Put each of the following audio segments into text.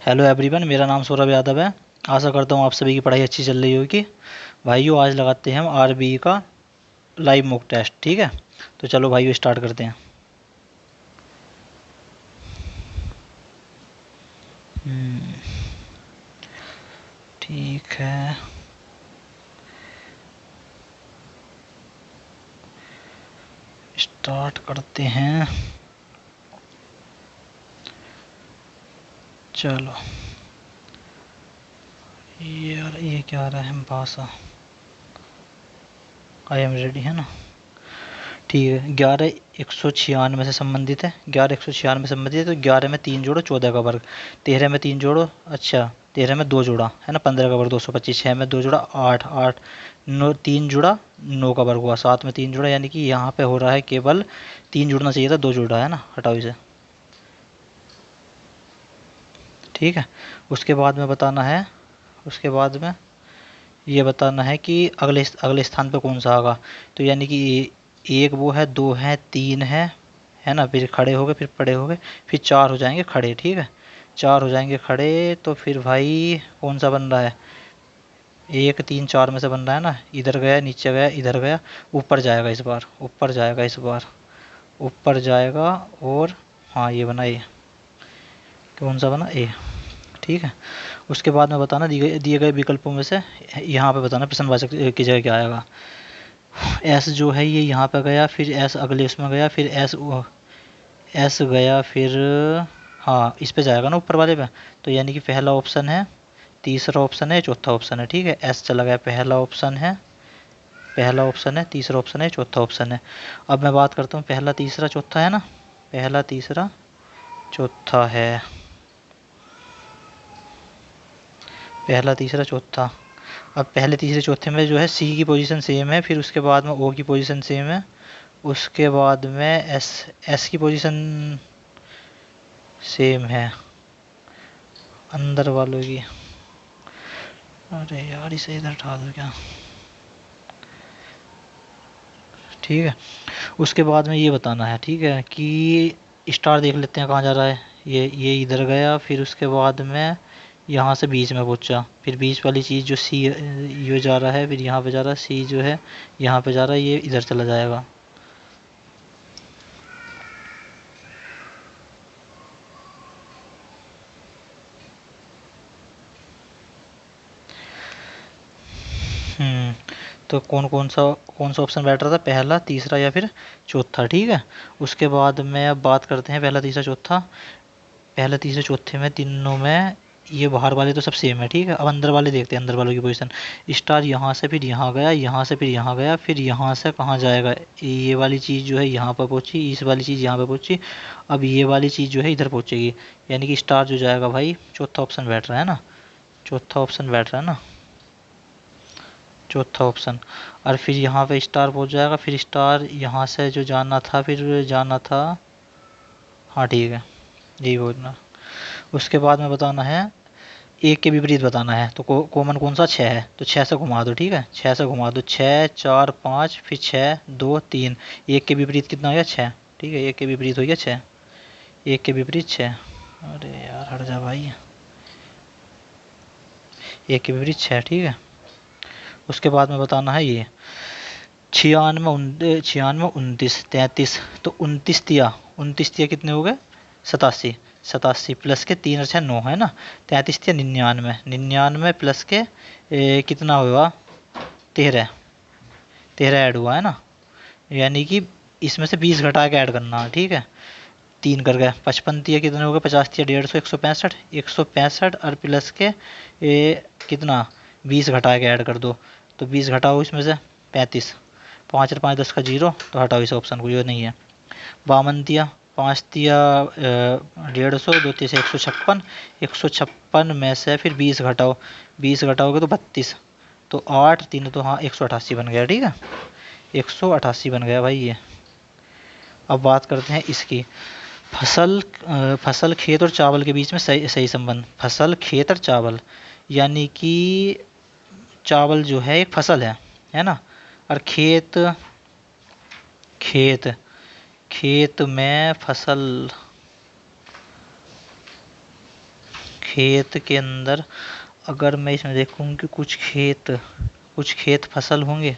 Hello everyone, मेरा नाम सौरभ यादव है। आशा करता हूँ आप सभी की पढ़ाई अच्छी चल रही होगी। भाइयों, आज लगाते हैं हम आरबीई का लाइव मॉक टेस्ट। ठीक है, तो चलो भाइयों स्टार्ट करते हैं। ठीक है, स्टार्ट करते हैं। चलो यार, ये क्या आ रहा है? भाषा आई एम रेडी है ना। ठीक है, 11 196 से संबंधित है। 11 196 से संबंधित है, तो 11 में 3 जोड़ो 14 का वर्ग, 13 में 3 जोड़ो, अच्छा 13 में 2 जोड़ा है ना 15 का वर्ग 225, 6 में 2 जोड़ा 8, 8 9 3 जुड़ा 9 का वर्ग हुआ, 7 में 3 जुड़ा, यानी कि यहाँ पे हो रहा है केवल 3 जुड़ना चाहिए था, 2 जुड़ा है ना, हटाओ इसे। ठीक है, उसके बाद में बताना है, उसके बाद में ये बताना है कि अगले अगले स्थान पे कौन सा आएगा। तो यानी कि एक वो है, दो है, तीन है ना, फिर खड़े हो गए, फिर पड़े हो गए, फिर 4 हो जाएंगे खड़े। ठीक है, 4 हो जाएंगे खड़े, तो फिर भाई कौन सा बन रहा है? 1 3 4 में से बन रहा है ना। इधर गया, नीचे गया, इधर गया, ऊपर जाएगा इस बार, ऊपर जाएगा इस बार, ऊपर जाएगा। और हाँ, ये बना ए। कौन सा बना? ए। ठीक है, उसके बाद में बताना दिए गए विकल्पों में से यहाँ पे बताना प्रश्नवाचक की जगह क्या आएगा। एस जो है ये यहाँ पे गया, फिर एस अगले उसमें गया, फिर एस गया, फिर हाँ इस पे जाएगा ना, ऊपर वाले पे। तो यानी कि पहला ऑप्शन है, तीसरा ऑप्शन है, चौथा ऑप्शन है। ठीक है, एस चला गया, पहला ऑप्शन है, पहला ऑप्शन है, तीसरा ऑप्शन है, चौथा ऑप्शन है। अब मैं बात करता हूँ, पहला तीसरा चौथा है ना, पहला तीसरा चौथा है, पहला तीसरा चौथा। अब पहले तीसरे चौथे में जो है सी की पोजीशन सेम है, फिर उसके बाद में ओ की पोजीशन सेम है, उसके बाद में एस एस की पोजीशन सेम है अंदर वालों की। अरे यार, इसे इधर उठा दो क्या? ठीक है, उसके बाद में ये बताना है, ठीक है, कि स्टार देख लेते हैं कहाँ जा रहा है। ये इधर गया, फिर उसके बाद में यहाँ से बीच में पहुँचा, फिर बीच वाली चीज़ जो सी ये जा रहा है, फिर यहाँ पे जा रहा है, सी जो है यहाँ पे जा रहा है, ये इधर चला जाएगा। तो कौन सा ऑप्शन बेटर था, पहला तीसरा या फिर चौथा? ठीक है, उसके बाद में अब बात करते हैं पहला तीसरा चौथा। पहले तीसरे चौथे में तीनों में ये बाहर वाले तो सब सेम है। ठीक है, अब अंदर वाले देखते हैं, अंदर वालों की पोजीशन। स्टार यहाँ से फिर यहाँ गया, यहाँ से फिर यहाँ गया, फिर यहाँ से कहाँ जाएगा? ये वाली चीज़ जो है यहाँ पर पहुँची, इस वाली चीज़ यहाँ पर पहुँची, अब ये वाली चीज़ जो है इधर पहुँचेगी, यानी कि स्टार जो जाएगा भाई, चौथा ऑप्शन बैठ रहा है ना, चौथा ऑप्शन बैठ रहा है ना, चौथा ऑप्शन। और फिर यहाँ पे स्टार पहुँच जाएगा, फिर स्टार यहाँ से जो जाना था, फिर जाना था, हाँ ठीक है, यही बोलना। उसके बाद में बताना है, एक के विपरीत बताना है, तो कॉमन कौन सा? 6 है, तो 6 से घुमा दो। ठीक है, 6 से घुमा दो, 6 4 5, फिर 6 2 3, एक के विपरीत कितना हो गया? 6। ठीक है, एक के विपरीत हो गया 6, एक के विपरीत 6। अरे यार हट जा भाई, एक के विपरीत 6। ठीक है, उसके बाद में बताना है ये 96 96 29 33, तो 29 तिया कितने हो गए? 87। 87 प्लस के 3 और 6 9 है ना, 33 तिया 99, 99 प्लस के कितना हुआ? 13, 13 ऐड हुआ है ना, यानी कि इसमें से 20 घटा के ऐड करना है। ठीक है, 3 कर गए, 55 तिया कितने हो गए? 50 तिया 150, 165, 165 और प्लस के कितना? 20 घटा के ऐड कर दो, तो 20 घटाओ इसमें से 35, 5 और 5 10 का 0, तो हटाओ इस ऑप्शन को, ये नहीं है। 52 तिया, 5 तिया 150, 2 तिया से 156, 156 में से फिर 20 घटाओ, 20 घटाओगे तो 32, तो 8 3 तो हाँ 188 बन गया। ठीक है, 188 बन गया भाई ये। अब बात करते हैं इसकी, फसल खेत और चावल के बीच में सही सही संबंध। फसल खेत और चावल, यानी कि चावल जो है एक फसल है ना, और खेत खेत खेत में फसल, खेत के अंदर अगर मैं इसमें देखूँ कि कुछ खेत फसल होंगे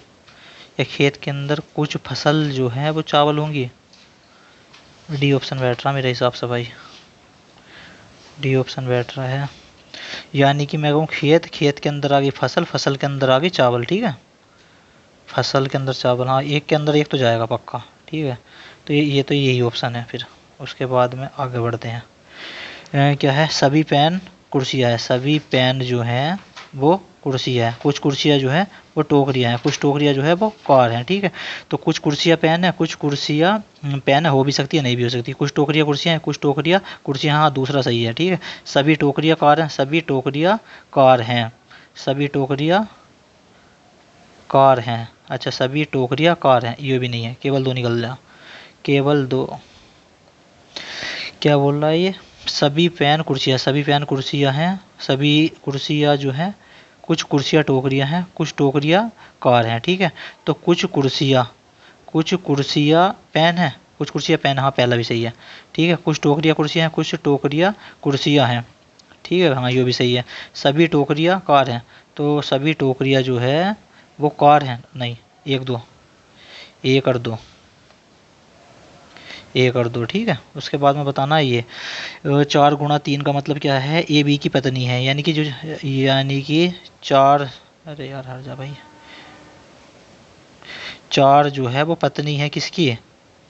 या खेत के अंदर कुछ फसल जो है वो चावल होंगी। डी ऑप्शन बैठ रहा मेरे हिसाब से भाई, डी ऑप्शन बैठ रहा है। यानी कि मैं कहूँ खेत के अंदर आ गई फसल, फसल के अंदर आ गई चावल, ठीक है। फसल के अंदर चावल, हाँ एक के अंदर एक तो जाएगा पक्का, ठीक है। तो ये तो यही ऑप्शन है फिर। उसके बाद में आगे बढ़ते हैं। क्या है, सभी पेन कुर्सियाँ है। सभी पेन जो हैं वो कुर्सी है। कुछ कुर्सियाँ जो है वो टोकरियाँ हैं। कुछ टोकरियाँ जो है वो कार हैं, ठीक है। तो कुछ कुर्सियाँ पेन है, कुछ कुर्सियाँ पेन हो भी सकती है, नहीं भी हो सकती। कुछ टोकरियाँ कुर्सियाँ हैं, कुछ टोकरियाँ कुर्सियाँ, हाँ दूसरा सही है, ठीक है। सभी टोकरियाँ कार हैं, सभी टोकरियाँ कार हैं, सभी टोकरियाँ कार हैं। अच्छा, सभी टोकरियाँ कार हैं, ये भी नहीं है, केवल दो निकल रहा, केवल दो। क्या बोल रहा है ये, सभी पेन कुर्सियाँ, सभी पेन कुर्सियाँ हैं, सभी कुर्सियाँ जो हैं, कुछ कुर्सियाँ टोकरियाँ हैं, कुछ टोकरियाँ कार हैं, ठीक है। तो कुछ कुर्सियाँ पेन हैं, कुछ कुर्सियाँ पेन, हाँ पहला भी सही है, ठीक है। कुछ टोकरियाँ कुर्सियाँ हैं, कुछ टोकरियाँ कुर्सियाँ हैं, ठीक है, हाँ ये भी सही है। सभी टोकरियाँ कार हैं, तो सभी टोकरियाँ जो है वो कार हैं, नहीं, एक दो, एक और दो, एक और दो, ठीक है। उसके बाद में बताना है ये 4 गुणा 3 का मतलब क्या है, ए बी की पत्नी है, यानी कि 4, अरे यार हट जा भाई, 4 जो है वो पत्नी है किसकी,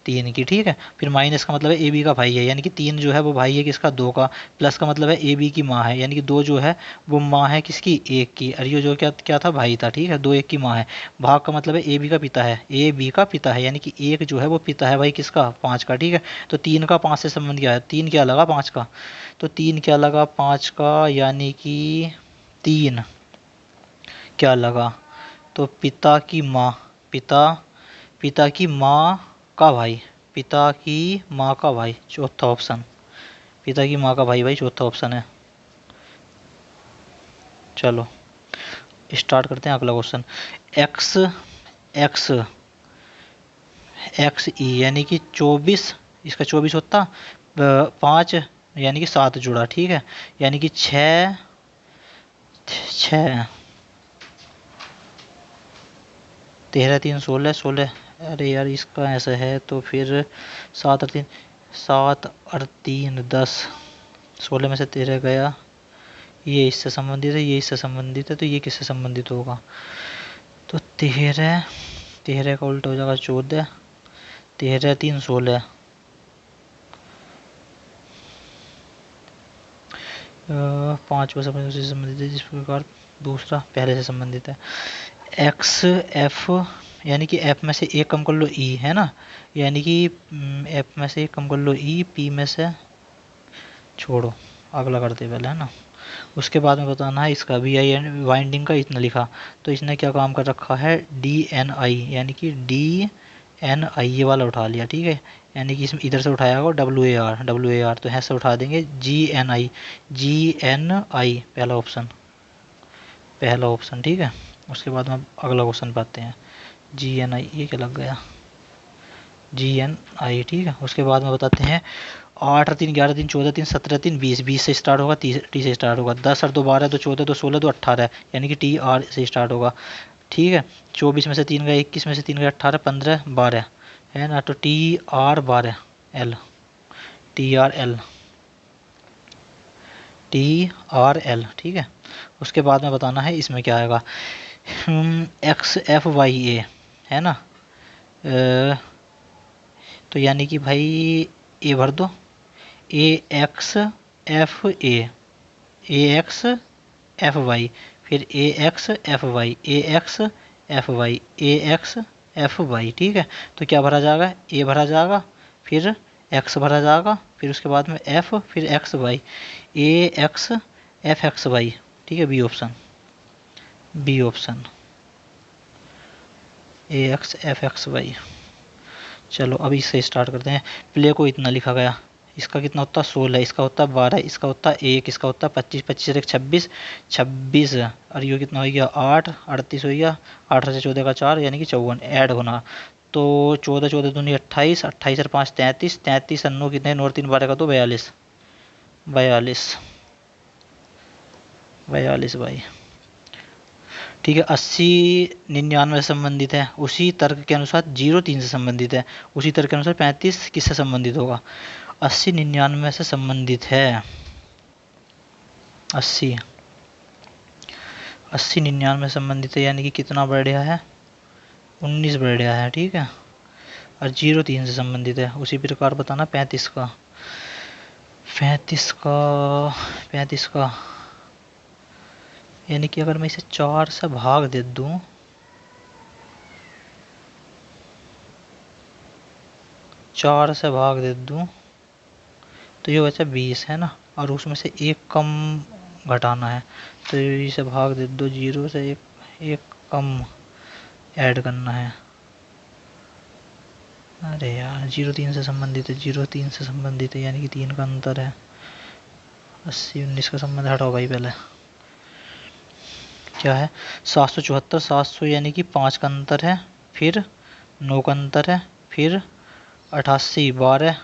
3 की, ठीक है। फिर माइनस का मतलब है ए बी का भाई है, यानी कि 3 जो है वो भाई है किसका, 2 का। प्लस का मतलब है ए बी की माँ है, यानी कि 2 जो है वो माँ है किसकी, 1 की। और ये जो क्या क्या था, भाई था, ठीक है। 2 1 की माँ है। भाग का मतलब है ए बी का पिता है, ए बी का पिता है, यानी कि 1 जो है वो पिता है भाई किसका, 5 का, ठीक है। तो 3 का 5 से संबंध क्या है, 3 क्या लगा 5 का, तो 3 क्या लगा 5 का, यानी कि 3 क्या लगा, तो पिता की माँ, पिता पिता की माँ का भाई, पिता की माँ का भाई, चौथा ऑप्शन, पिता की माँ का भाई, भाई चौथा ऑप्शन है। चलो स्टार्ट करते हैं अगला क्वेश्चन। एक्स एक्स एक्स ई यानी कि 24, इसका 24 होता, 5 यानी कि 7 जुड़ा, ठीक है। यानी कि 6 6 13 3 16 16, अरे यार इसका ऐसा है तो फिर 7 और 3 16 में से 13 गया, ये इससे संबंधित है, ये इससे संबंधित है, तो ये किससे संबंधित होगा, तो 13 13 का उल्टा हो जाएगा 14, 13 3 16, 5 से संबंधित है, जिस प्रकार दूसरा पहले से संबंधित है। एक्स एफ, यानी कि एफ में से एक कम कर लो ई, है ना, यानी कि एफ में से एक कम कर लो ई, पी में से छोड़ो, अगला करते पहले, है ना। उसके बाद में बताना है इसका वी आई एन वाइंडिंग का इतना लिखा, तो इसने क्या काम कर रखा है, डी एन आई, यानी कि डी एन आई ये वाला उठा लिया, ठीक है। यानी कि इसमें इधर से उठाया होगा डब्ल्यू ए आर, तो यहाँ से उठा देंगे जी एन आई, पहला ऑप्शन, ठीक है। उसके बाद में अगला क्वेश्चन पाते हैं, जी एन आई, ये क्या लग गया, जी एन आई, ठीक है। उसके बाद में बताते हैं 8 और 3 11 3 14 3 17 3 20, 20 से स्टार्ट होगा, टी से स्टार्ट होगा, 10 और 2 12 2 14 2 16 2 18, यानी कि टी आर से स्टार्ट होगा, ठीक है। 24 में से 3 गए, 21 में से 3 गए, 18 15 12, है ना, तो T R 12 L, T R L, T R L, ठीक है। उसके बाद में बताना है इसमें क्या आएगा, एक्स एफ वाई ए, है ना, तो यानी कि भाई ए भर दो, A X F A X F Y, फिर A X F Y, A X F Y, A X F Y, ठीक है। तो क्या भरा जाएगा, ए भरा जाएगा, फिर एक्स भरा जाएगा, फिर उसके बाद में एफ, फिर x Y, A X F x Y, ठीक है, बी ऑप्शन, बी ऑप्शन, ए एक्स एफ एक्स वाई। चलो अभी इससे स्टार्ट करते हैं। प्ले को इतना लिखा गया, इसका कितना होता है 16, इसका होता है 12, इसका होता है 1, इसका होता है 25, 25 से 26 26, और ये कितना हो गया 8, 38 हो गया, 18 से 14 का 4 यानी कि 54 ऐड होना, तो 14 14 दूनी 28, 28 और 5 33, 33 और 9 कितने, 9 और 3 12 का तो 42, 42, 42 भाई। ठीक है, 80 99 से संबंधित है, उसी तर्क के अनुसार 0 3 से संबंधित है, उसी तर्क के अनुसार 35 किससे संबंधित होगा? 80 99 से संबंधित है। 80 80 99 से संबंधित है, यानी कि कितना बढ़िया है? 19 बढ़िया है। ठीक है, और 0 3 से संबंधित है। उसी प्रकार बताना 35 का। 35 का यानी कि अगर मैं इसे 4 से भाग दे दूं, 4 से भाग दे दूं तो ये बचा 20 है ना, और उसमें से एक कम घटाना है, तो इसे भाग दे दो 0 से, एक कम ऐड करना है। अरे यार 0 3 से संबंधित है, 0 3 से संबंधित है, यानी कि 3 का अंतर है। 80 19 का संबंध हटाओ भाई पहले। क्या है? 774 700 यानी कि 5 का अंतर है, फिर 9 का अंतर है, फिर 88 12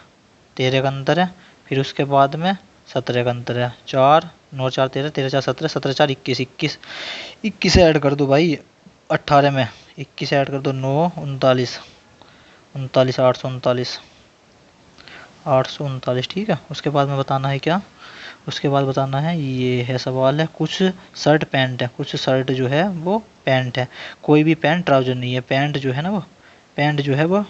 13 का अंतर है, फिर उसके बाद में 17 का अंतर है। 4 9 4 13 13 4 17 17 4 21 21 21 ऐड कर दो भाई 18 में, 21 ऐड कर दो 9 39 39 839 839। ठीक है, उसके बाद में बताना है क्या? उसके बाद बताना है, ये है सवाल है, कुछ शर्ट पैंट है, कुछ शर्ट जो है वो पैंट है, कोई भी पैंट ट्राउजर नहीं है। पैंट जो है ना, वो पैंट जो है वो,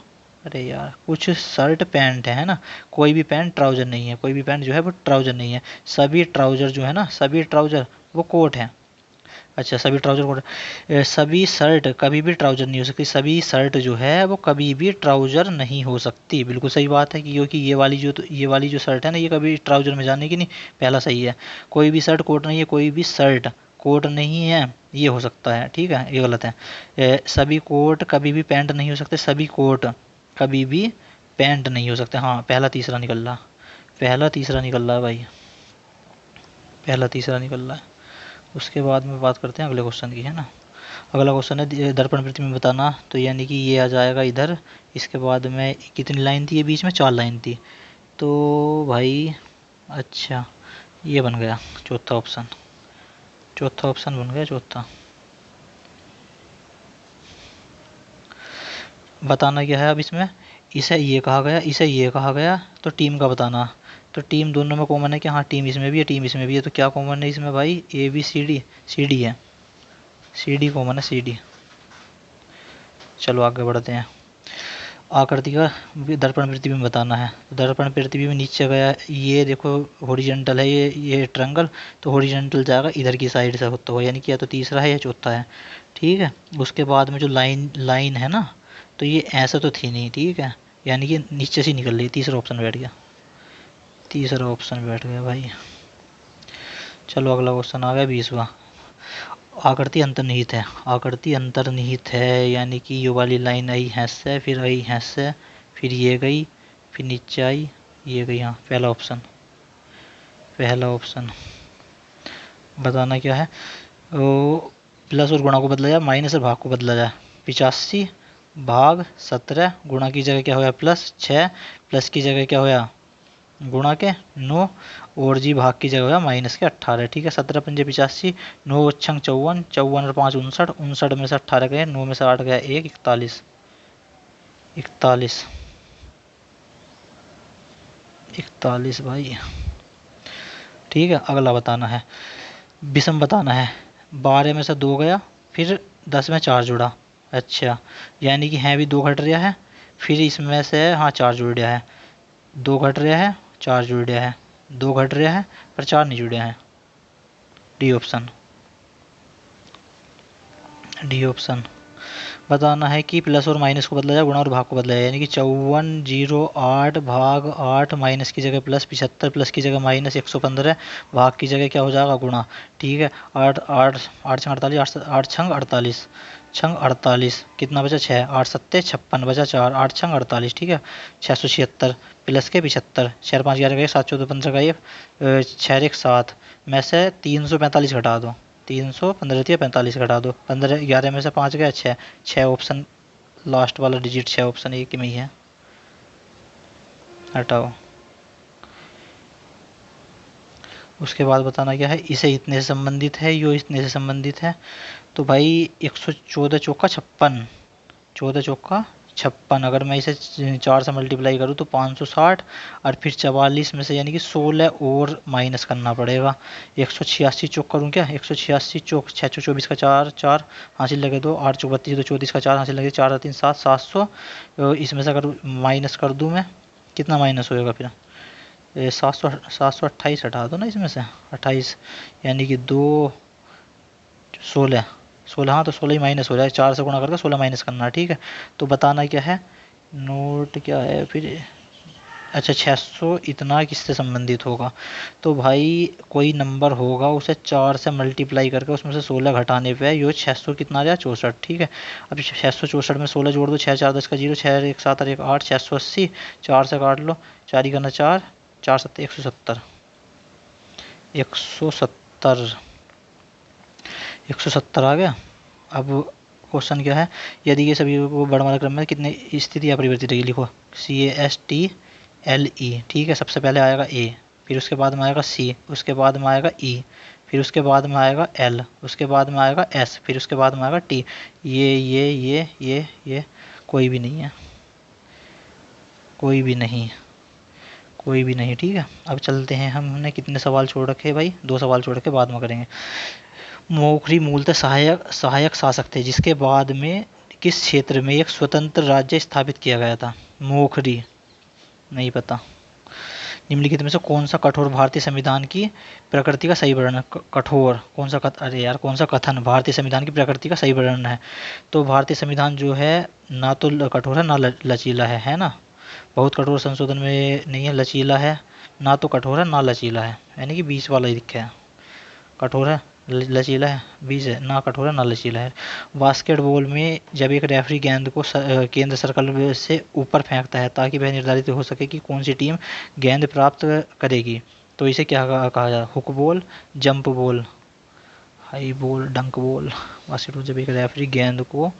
अरे यार कुछ शर्ट पैंट है ना, कोई भी पैंट ट्राउजर नहीं है, कोई भी पैंट जो है वो ट्राउजर नहीं है। सभी ट्राउजर जो है ना, सभी ट्राउजर वो कोट है। अच्छा, सभी ट्राउजर कोट, सभी शर्ट कभी भी ट्राउजर नहीं हो सकती, सभी शर्ट जो है वो कभी भी ट्राउजर नहीं हो सकती। बिल्कुल सही बात है, कि क्योंकि ये वाली जो शर्ट है ना, ये कभी ट्राउजर में जाने की नहीं। पहला सही है। कोई भी शर्ट कोट नहीं है, कोई भी शर्ट कोट नहीं है, ये हो सकता है। ठीक है, ये गलत है। सभी कोट कभी भी पैंट नहीं हो सकते, सभी कोट कभी भी पैंट नहीं हो सकते। हाँ, पहला तीसरा निकल रहा, पहला तीसरा निकल रहा है भाई, पहला तीसरा निकल रहा है। उसके बाद में बात करते हैं अगले क्वेश्चन की, है ना। अगला क्वेश्चन है दर्पण प्रति में बताना, तो यानी कि ये आ जाएगा इधर। इसके बाद में कितनी लाइन थी? ये बीच में 4 लाइन थी, तो भाई अच्छा ये बन गया चौथा ऑप्शन, चौथा ऑप्शन बन गया चौथा। बताना क्या है अब इसमें? इसे ये कहा गया, इसे ये कहा गया, तो टीम का बताना। तो टीम दोनों में कॉमन है कि हाँ, टीम इसमें भी है, टीम इसमें भी है, तो क्या कॉमन है इसमें भाई? A B C D, C D है, सी डी कॉमन है, सी डी। चलो आगे बढ़ते हैं। आकृति का दर्पण पृथ्वी में बताना है। तो दर्पण पृथ्वी में नीचे गया, ये देखो हॉरिजॉन्टल है, ये ट्रायंगल, तो हॉरिजॉन्टल जाएगा इधर की साइड से होता हुआ, यानी कि या तो तीसरा है या चौथा है। ठीक है, उसके बाद में जो लाइन लाइन है ना, तो ये ऐसा तो थी नहीं। ठीक है, यानी कि नीचे से निकल रही, तीसरा ऑप्शन बैठ गया, तीसरा ऑप्शन बैठ गया भाई। चलो अगला क्वेश्चन आ गया 20वां। आकृति अंतर्निहित है, आकृति अंतर्निहित है, यानी कि ये वाली लाइन आई हैश से, फिर आई हैश से, फिर ये गई, फिर नीचे आई, ये गई। हाँ, पहला ऑप्शन, पहला ऑप्शन। बताना क्या है? वो प्लस और गुणा को बदला जाए, माइनस और भाग को बदला जाए। 85 भाग 17, गुणा की जगह क्या होया प्लस 6, प्लस की जगह क्या होया गुणा के 9, और जी भाग की जगह होया माइनस के 18। ठीक है, 17 पंजे 85, 9 छंग 54, 54 और 5 59, 59 में से 18 गए, 9 में से 8 गया 1, 41, 41, 41 भाई। ठीक है, अगला बताना है, विषम बताना है। 12 में से 2 गया, फिर 10 में 4 जुड़ा। अच्छा, यानी कि है भी 2 घट रहा है, फिर इसमें से हाँ 4 जुड़ रहा है, 2 घट रहा है, 4 जुड़ रहा है, 2 घट रहा है पर 4 नहीं जुड़े हैं। D option, D option. बताना है कि प्लस और माइनस को बदला जाए, गुणा और भाग को बदला जाए, यानी कि 5408 भाग 8, माइनस की जगह प्लस 75, प्लस की जगह माइनस 115, भाग की जगह क्या हो जाएगा गुणा। ठीक है, 8 8 8 छंग 48, 8 छंग 48, छंग 48, कितना बचा 6, 8 सत्ते 56 बचा 4, 8 छंग 48। ठीक है, 676 प्लस के 75, 4 5 11 का 7 14 15 का 1, 6 1 7 में से 345 घटा दो, 315 थी 45 घटा दो, 15 11 में से 5 गया 6, 6 ऑप्शन, लास्ट वाला डिजिट 6 ऑप्शन एक ही में ही है, हटाओ। उसके बाद बताना क्या है, इसे इतने से संबंधित है, यो इतने से संबंधित है। तो भाई 114 चौका 56, 14 चौका 56, अगर मैं इसे 4 से मल्टीप्लाई करूँ तो 560, और फिर 44 में से यानी कि 16 और माइनस करना पड़ेगा। 186 चौक करूँ क्या, 186 चौक 6 चौक 24 का 4, 4 हासिल लगे 2, 8 चौक 32 तो 34 का 4 हासिल लगे 4 3 7, 700। इसमें से अगर माइनस कर दूँ मैं, कितना माइनस होएगा फिर, 728 हटा दो ना इसमें से, 28, यानी कि 2, 16, 16, हाँ तो 16 ही माइनस हो जाए, 4 से गुणा करके 16 माइनस करना है, ठीक है। तो बताना क्या है, नोट क्या है फिर, अच्छा 600 इतना किससे संबंधित होगा। तो भाई कोई नंबर होगा, उसे 4 से मल्टीप्लाई करके उसमें से 16 घटाने पे यो 600 कितना आ जाए 64, ठीक है। अब 664 में 16 जोड़ दो, 6 4 10 का 0, 6 1 7 और 1 8, 680, 4 से काट लो, 4 ही करना 4, 4 7 170, 170, 170 आ गया। अब क्वेश्चन क्या है, यदि ये सभी को वर्णमाला क्रम में कितने स्थिति अपरिवर्तित रहेगी, लिखो CASTLE, ठीक है। सबसे पहले आएगा A, फिर उसके बाद में आएगा C, उसके बाद में आएगा E, फिर उसके बाद में आएगा L, उसके बाद में आएगा S, फिर उसके बाद में आएगा T। ये कोई भी नहीं है, कोई भी नहीं, कोई भी नहीं, ठीक है। अब चलते हैं, हमने कितने सवाल छोड़ रखे भाई, 2 सवाल छोड़ रखे, बाद में करेंगे। मोखरी मूलतः सहायक शासक थे जिसके बाद में किस क्षेत्र में एक स्वतंत्र राज्य स्थापित किया गया था। मोखरी नहीं पता। निम्नलिखित में से कौन सा कठोर भारतीय संविधान की प्रकृति का सही वर्णन, कठोर कौन सा अरे यार कौन सा कथन भारतीय संविधान की प्रकृति का सही वर्णन है। तो भारतीय संविधान जो है ना तो कठोर है ना लचीला है ना। बहुत कठोर संशोधन में नहीं है, लचीला है, ना तो कठोर है ना लचीला है, यानी कि बीच वाला ही दिखा है। कठोर है, लचीला है, बीच है, ना कठोर है ना लचीला है। बास्केटबॉल में जब एक रेफरी गेंद को केंद्र सर्कल से ऊपर फेंकता है ताकि वह निर्धारित हो सके कि कौन सी टीम गेंद प्राप्त करेगी, तो इसे क्या कहा जाए, hook ball, jump ball, high ball, डंक बॉल। बास्केटबॉल जब एक रेफरी गेंद को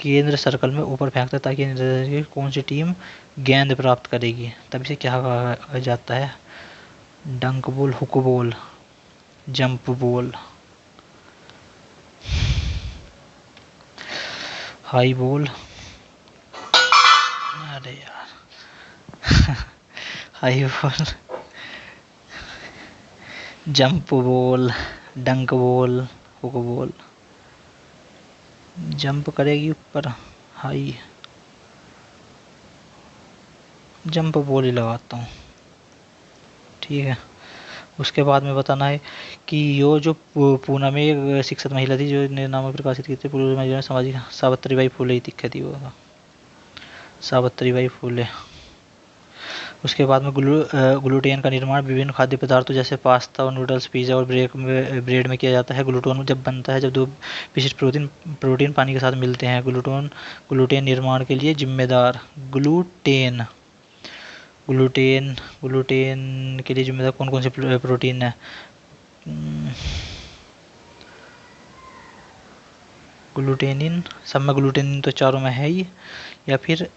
केंद्र सर्कल में ऊपर फेंकता है ताकि निर्धारित हो कि कौन सी टीम गेंद प्राप्त करेगी, तब इसे क्या कहा जाता है, डंक ball, hook ball, jump ball, high ball, अरे यार हाई बॉल, जंप बॉल, डंक बॉल, हुक बॉल, जंप करेगी ऊपर, हाई, जंप बॉल ही लगाता हूँ, ठीक है। उसके बाद में बताना है कि यो जो पूना में एक शिक्षित महिला थी जो ने नामक प्रकाशित की थी, पूर्व में सामाजिक, सावित्रीबाई फुले ही दिक्कत थी वो, सावित्रीबाई फुले। उसके बाद में ग्लूटेन का निर्माण विभिन्न खाद्य पदार्थों जैसे पास्ता और नूडल्स, पिज़्ज़ा और ब्रेड में किया जाता है। ग्लूटोन जब बनता है जब दो विशिष्ट प्रोटीन पानी के साथ मिलते हैं। ग्लूटेन निर्माण के लिए जिम्मेदार, ग्लूटेन ग्लूटेन ग्लूटेन के लिए जिम्मेदार कौन कौन से प्रोटीन है, ग्लूटेनिन, सब में ग्लूटेनिन तो चारों में है ही, या फिर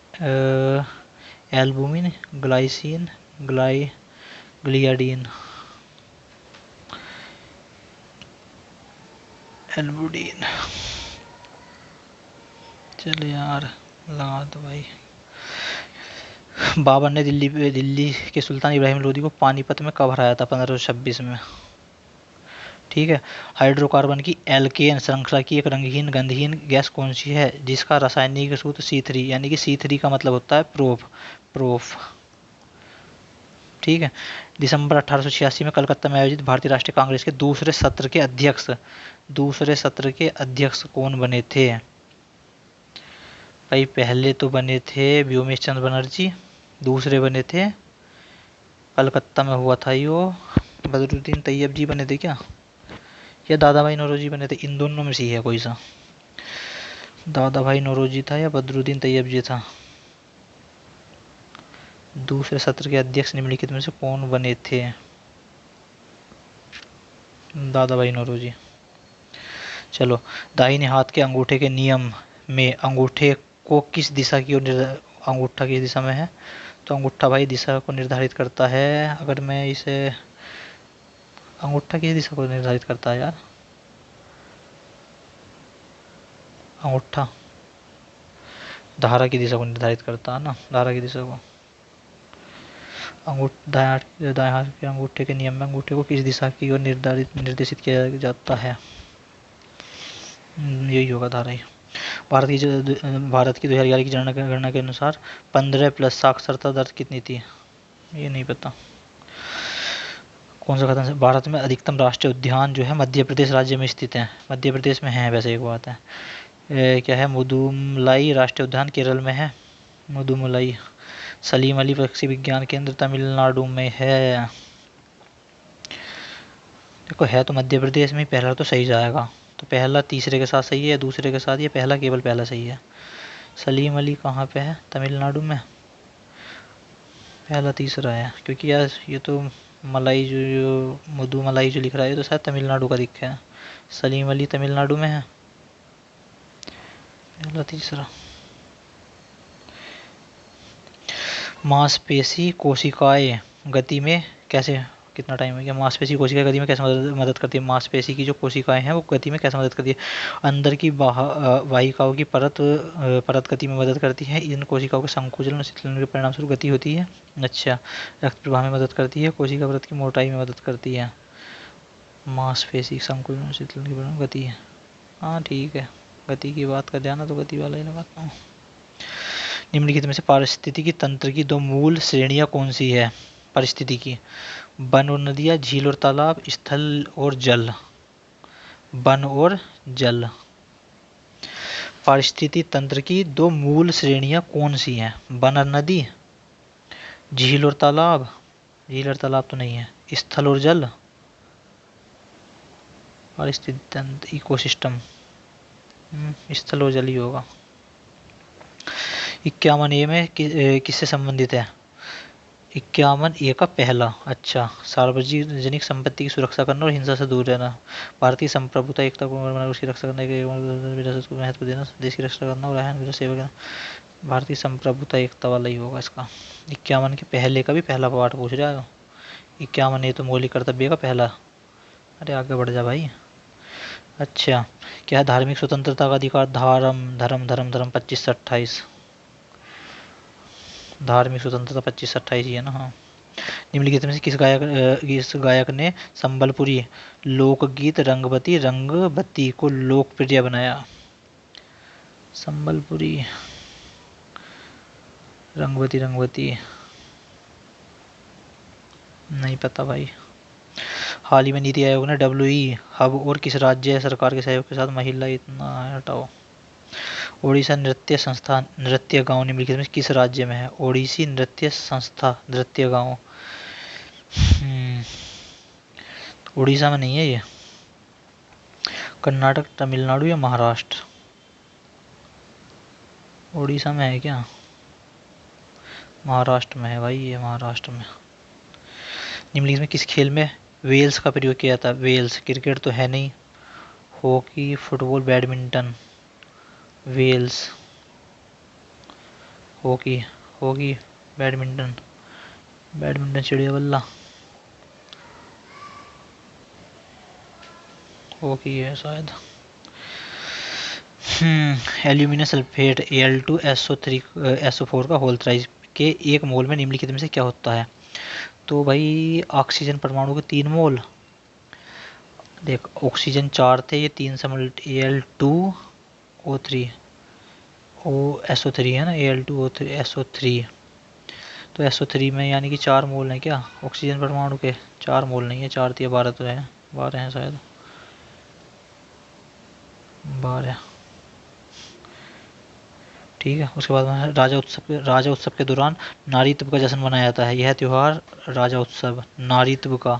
एल्बुमिन, ग्लाइसिन, ग्लियाडीन, एल्बुडीन। चल यार लगा दो भाई। बाबर ने दिल्ली के सुल्तान इब्राहिम लोदी को पानीपत में कब हराया था, 1526 में, ठीक है। हाइड्रोकार्बन की एल्केन श्रृंखला की एक रंगहीन गंधहीन गैस कौन सी है जिसका रासायनिक सूत्र C3, यानी कि C3 का मतलब होता है प्रोफ, ठीक है। दिसंबर 1886 में कलकत्ता में आयोजित भारतीय राष्ट्रीय कांग्रेस के दूसरे सत्र के अध्यक्ष कौन बने थे। भाई पहले तो बने थे व्योमेश चंद्र बनर्जी, दूसरे बने थे, कलकत्ता में हुआ था यो, बदरुद्दीन तैयब जी बने थे क्या, या दादा भाई नौरोजी बने थे, इन दोनों में से ही है कोई सा, दादा भाई नौरोजी था या बदरुद्दीन तैयब जी था। दूसरे सत्र के अध्यक्ष निम्नलिखित में से कौन बने थे, दादा भाई नौरोजी। चलो, दाहिने हाथ के अंगूठे के नियम में अंगूठे को किस दिशा की ओर, अंगूठा किस दिशा में है, तो अंगूठा भाई दिशा को निर्धारित करता है। अगर मैं इसे अंगूठा किस दिशा को निर्धारित करता है यार? अंगूठा धारा की दिशा को निर्धारित करता है ना, धारा की दिशा को। दाएं हाथ के अंगूठे के नियम में अंगूठे को किस दिशा की ओर निर्देशित किया जाता है? यही होगा धारा ही। भारत की 2011 की गणना के अनुसार 15 प्लस साक्षरता दर कितनी थी? ये नहीं पता। कौन सा खतन से भारत में अधिकतम राष्ट्रीय उद्यान जो है मध्य प्रदेश राज्य में स्थित है? मध्य प्रदेश में है वैसे, एक बात है। क्या है? मुदुमलाई राष्ट्रीय उद्यान केरल में है, मुदुमलाई। सलीम अली पक्षी विज्ञान केंद्र तमिलनाडु में है। देखो है तो मध्य प्रदेश में, पहला तो सही जाएगा। तो पहला तीसरे के साथ सही है या दूसरे के साथ? ये पहला, केवल पहला सही है। सलीम अली कहाँ पे है? तमिलनाडु में। पहला तीसरा है, क्योंकि यार ये तो मलाई जो मधु मलाई जो लिख रहा है तो शायद तमिलनाडु का दिखा है। सलीम अली तमिलनाडु में है। पहला तीसरा। मांसपेशी कोशिकाएं गति में कैसे, कितना टाइम हो गया? मांसपेशी कोशिकाएं गति में कैसे मदद करती है? मांसपेशी की जो कोशिकाएं हैं वो गति में कैसे मदद करती है? अंदर की वाहिकाओं की परत गति में मदद करती है। इन कोशिकाओं के संकुचन और शीतलन के परिणाम स्वरूप गति होती है। अच्छा, रक्त प्रवाह में मदद करती है, कोशिका परत की मोटाई में मदद करती है। मांसपेशी संकुचन और शीतलन के परिणाम गति है। हाँ ठीक है, गति की बात कर जाना तो गति वाला ही लगाता हूँ। निम्नलिखित में से पारिस्थितिकी तंत्र की दो मूल श्रेणियां कौन सी है? पारिस्थितिकी, वन और नदियाँ, झील और तालाब, स्थल और जल। वन और जल। पारिस्थितिकी तंत्र की दो मूल श्रेणियां कौन सी हैं? वन और नदी, झील और तालाब। झील और तालाब तो नहीं है। स्थल और जल। पारिस्थितिकी तंत्र, इकोसिस्टम, स्थल और जल ही होगा। 51A में किससे संबंधित है? 51A का पहला, अच्छा, सार्वजनिक संपत्ति की सुरक्षा करना और हिंसा से दूर रहना, भारतीय संप्रभुता एकता को बनाकर उसकी रक्षा करने के विरासत को महत्व देना, देश की रक्षा करना और रहन सेवा करना। भारतीय संप्रभुता एकता वाला ही होगा इसका। 51 के पहले का भी पहला पार्ट पूछ रहा है। 51A तो मौलिक कर्तव्य का पहला। अरे आगे बढ़ जा भाई। अच्छा, क्या है? धार्मिक स्वतंत्रता का अधिकार, धर्म धर्म धर्म धर्म 25 से 28। धार्मिक स्वतंत्रता 25 से 28 ही है ना। हाँ। निम्नलिखित में से किस गायक ने संबलपुरी लोकगीत रंगबती को लोकप्रिय बनाया? संबलपुरी रंगबती नहीं पता भाई। हाल ही में नीति आयोग ने WE हब और किस राज्य सरकार के सहयोग के साथ महिला, इतना हटाओ। ओडिशा नृत्य संस्था नृत्य गांव निम्नलिखित में किस राज्य में है? ओडिसी नृत्य संस्था नृत्य गांव उड़ीसा में नहीं है ये। कर्नाटक, तमिलनाडु या महाराष्ट्र? ओडिशा में है क्या? महाराष्ट्र में है भाई, ये महाराष्ट्र में। निम्नलिखित में किस खेल में वेल्स का प्रयोग किया जाता है? वेल्स, क्रिकेट तो है नहीं, हॉकी, फुटबॉल, बैडमिंटन। वेल्स, हॉकी, बैडमिंटन, चिड़िया बल्ला, हॉकी है शायद। एल्यूमिनियम सल्फेट Al2SO4 का होल्थराइज के 1 मोल में निम्नलिखित में से क्या होता है? तो भाई ऑक्सीजन परमाणु के 3 मोल। देख ऑक्सीजन 4 थे, ये 3 से Al2O3 SO3 है ना, Al2SO3। तो SO3 में यानी कि 4 मोल हैं क्या ऑक्सीजन परमाणु के? 4 मोल नहीं है, 4 या 12 तो है, 12 हैं शायद, 12। ठीक है। उसके बाद में राजा उत्सव के दौरान नारीत्व का जश्न मनाया जाता है। यह त्यौहार राजा उत्सव, नारीत्व का,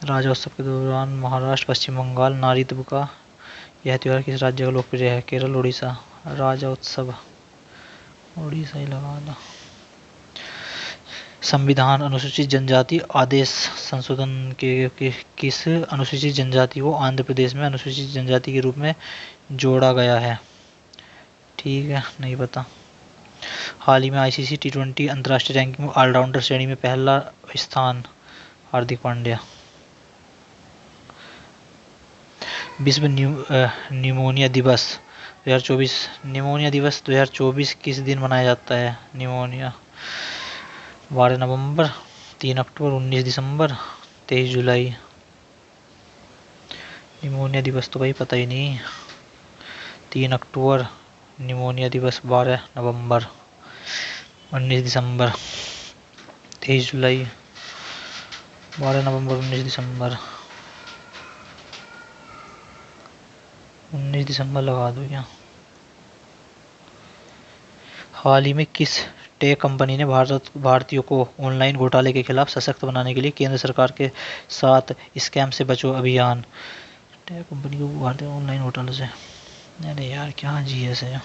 राजा उत्सव के दौरान महाराष्ट्र, पश्चिम बंगाल। नारीत्व का यह त्यौहार किस राज्य का लोकप्रिय है? केरल, उड़ीसा। राजा उत्सव उड़ीसा ही लगा दो। संविधान अनुसूचित जनजाति आदेश संशोधन के किस अनुसूचित जनजाति को आंध्र प्रदेश में अनुसूचित जनजाति के रूप में जोड़ा गया है? ठीक है, नहीं पता। हाल ही में ICC T20 अंतर्राष्ट्रीय रैंकिंग में ऑलराउंडर श्रेणी में पहला स्थान हार्दिक पांड्या। विश्व निमोनिया दिवस 2024। निमोनिया दिवस 2024 किस दिन मनाया जाता है? निमोनिया 12 नवंबर, 3 अक्टूबर, 19 दिसंबर, 23 जुलाई। निमोनिया दिवस तो भाई पता ही नहीं। 3 अक्टूबर, निमोनिया दिवस 12 नवंबर, 19 दिसंबर, 23 जुलाई। 12 नवंबर, 19 दिसंबर, 19 दिसंबर लगा दो क्या? हाल ही में किस टेक कंपनी ने भारतीयों को ऑनलाइन घोटाले के खिलाफ सशक्त बनाने के लिए केंद्र सरकार के साथ स्कैम से बचो अभियान? टेक कंपनी को भारतीय ऑनलाइन घोटाले से, अरे यार क्या जीएस है।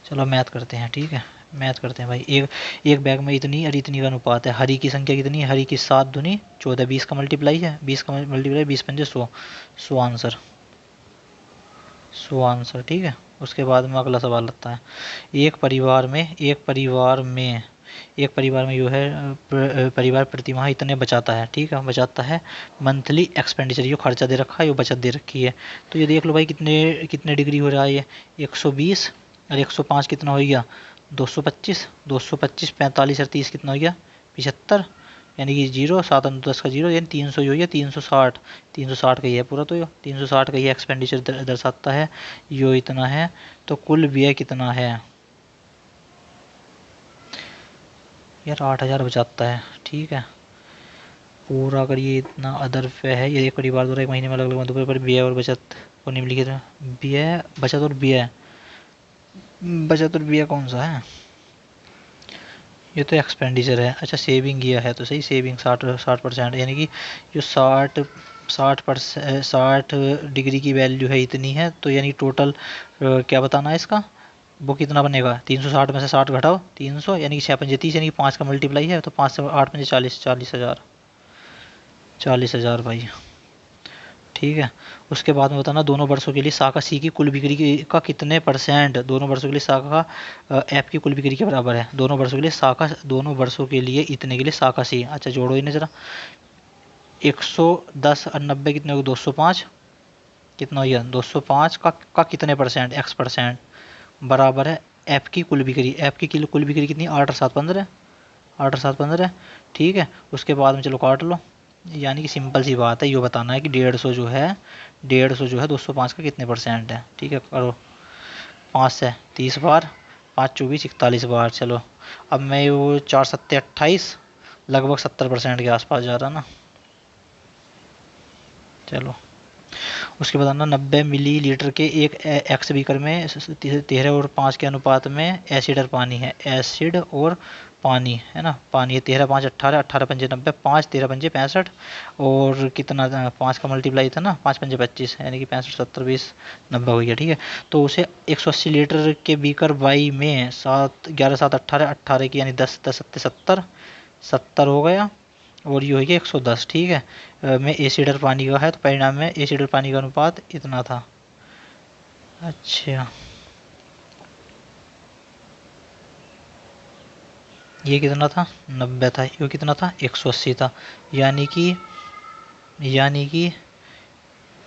चलो मैथ करते हैं, ठीक है मैथ करते हैं भाई। एक बैग में इतनी और इतनी का अनुपात है। हरी की संख्या कितनी है? हरी की 7 दूनी 14, 20 का मल्टीप्लाई है, 20 का मल्टीप्लाई 20 × 5 = 100, 100 आंसर, 100 आंसर, ठीक है। उसके बाद में अगला सवाल आता है, एक परिवार में जो है परिवार प्रति माह इतने बचाता है, ठीक है बचाता है। मंथली एक्सपेंडिचर ये खर्चा दे रखा है, ये बचत दे रखी है। तो ये देख लो भाई कितने कितने डिग्री हो रहा है ये 120 और 105 कितना हो गया 225, 225 45 और 30 कितना हो गया 75, यानी कि 0 7 और 10 का 0 यानी 300 ही हो गया 360, 360 का ही है पूरा। तो 360 का ही एक्सपेंडिचर दर्शाता है, यो इतना है। तो कुल व्यय कितना है यार? 8000 बचाता है, ठीक है पूरा। अगर ये इतना अदर व्यय है, ये एक परिवार द्वारा एक महीने में अलग अलग मदों पर व्यय और बचत को निम्नलिखित व्यय बचत और व्यय, बचत और व्यय कौन सा है? ये तो एक्सपेंडिचर है। अच्छा सेविंग किया है तो सही, सेविंग 60% यानी कि जो 60 डिग्री की वैल्यू है इतनी है। तो यानी टोटल क्या बताना है इसका, वो कितना बनेगा 360 में से 60 घटाओ 300, यानी कि 6 × 5 = 30, यानी कि 5 का मल्टीप्लाई है तो 5 से 8 में 40, 40,000, 40,000 भाई, ठीक है। उसके बाद में बताना दोनों वर्षों के लिए शाखा सी की कुल बिक्री का कितने %, दोनों वर्षों के लिए शाखा एफ की कुल बिक्री के बराबर है। दोनों वर्षों के लिए शाखा, दोनों वर्षों के लिए इतने के लिए शाखा सी। अच्छा जोड़ो इन्हें जरा, 110 और 90 कितने हो गए 205, कितना हो गया 205 का कितने %, x% बराबर है एफ की कुल बिक्री। एफ की कुल बिक्री कितनी 8 और 7 15, 8 और 7 15, ठीक है। उसके बाद में चलो काट लो, यानी कि सिंपल सी बात है, ये बताना है कि 150 जो है 205 का कितने % है, ठीक है। करो 5 से 30 बार, 5 24 41 बार। चलो अब मैं वो 4 7 28 लगभग 70% के आसपास जा रहा ना। चलो उसके बाद ना 90 मिलीलीटर के एक एक्स बीकर में 13 और 5 के अनुपात में एसिड और पानी है, एसिड और पानी है ना, पानी है। 13 5 18, 18 पंजे 90, 5 13 पंजे 65 और कितना 5 का मल्टीप्लाई था ना 5 पंजे 25, यानी कि 65 70 20 90 हो गया, ठीक है। तो उसे 180 लीटर के बीकर वाई में 7 11 7 18 18 की यानी 10 10 70 70 हो गया, और ये हो गया 110, ठीक है। में एसिड और पानी का है तो परिणाम में एसिड और पानी का अनुपात इतना था। अच्छा ये कितना था 90 था, ये कितना था 180 था, यानी कि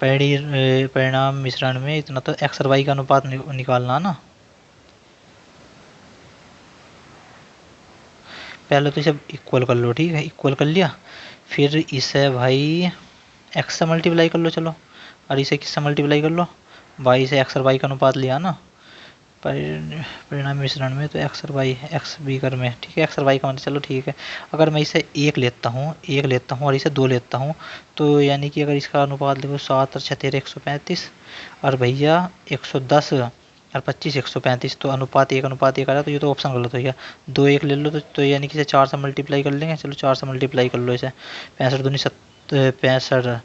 परिणाम मिश्रण में इतना तो एक्स और वाई का अनुपात निकालना ना। पहले तो इसे इक्वल कर लो, ठीक है इक्वल कर लिया, फिर इसे भाई एक्स से मल्टीप्लाई कर लो चलो, और इसे किससे मल्टीप्लाई कर लो वाई से। एक्स और वाई का अनुपात लिया ना परिणाम मिश्रण में, तो एक्स और वाई एक्स बीकर में, ठीक है एक्स और वाई का मतलब चलो ठीक है। अगर मैं इसे एक लेता हूँ और इसे 2 लेता हूँ, तो यानी कि अगर इसका अनुपात देखो 7 और 6 13 135 और भैया 110 और 25 135, तो अनुपात 1 आ रहा है, तो ये तो ऑप्शन गलत हो गया। 2 1 ले लो तो यानी कि इसे 4 से मल्टीप्लाई कर लेंगे, चलो 4 से मल्टीप्लाई कर लो इसे। 65 दूनी 65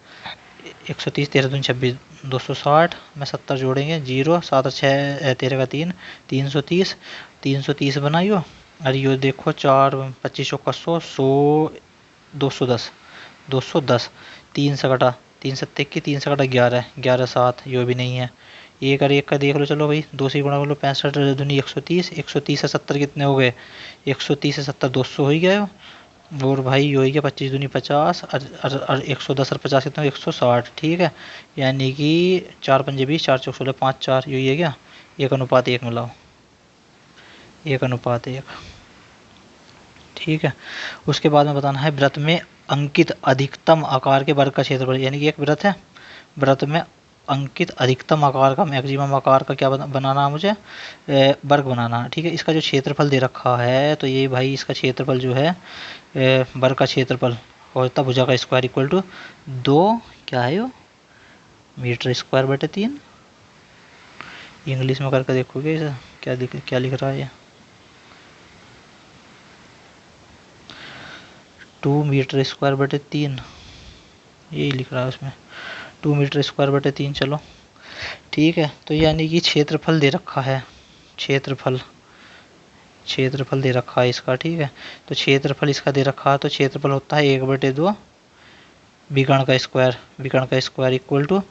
130 13 दूनी 26 260 में 70 जोड़ेंगे 0 7 और 6 13 का 3 330 330 बनाइयो। और ये देखो 4 25 का 100 210 210, 3 से कटा 3 7 की 3 से कटा 11 11 7, ये भी नहीं है। एक और एक का देख लो चलो भाई, 2 से गुणा कर लो 65 दूनी 130 130 से 70 कितने हो गए 130 से 70 200 हो ही गया, और भाई यो ही क्या, 25 दूनी 50 और 110 और 50 कितना, 160, ठीक है। यानी कि 4 पंजे 20, 4 चौक 16, 5 4, यही है क्या, 1:1 मिलाओ, 1:1, ठीक है। उसके बाद में बताना है वृत्त में अंकित अधिकतम आकार के वर्ग का क्षेत्रफल, यानी कि एक वृत्त है, वृत्त में अंकित अधिकतम आकार का, मैक्सिमम आकार का क्या बनाना है मुझे, वर्ग बनाना है, ठीक है। इसका जो क्षेत्रफल दे रखा है, तो ये भाई इसका क्षेत्रफल जो है, वर्ग का क्षेत्रफल होता भुजा का स्क्वायर इक्वल टू 2, क्या है वो, मीटर स्क्वायर बटे 3। इंग्लिश में करके देखोगे क्या लिख रहा है ये, 2 मीटर स्क्वायर बटे 3, यही लिख रहा है उसमें, 2 मीटर स्क्वायर बटे 3। चलो ठीक है, तो यानी कि क्षेत्रफल दे रखा है, क्षेत्रफल क्षेत्रफल दे रखा है इसका, ठीक है। तो क्षेत्रफल इसका दे रखा है, तो क्षेत्रफल होता है 1/2 विकर्ण का स्क्वायर इक्वल टू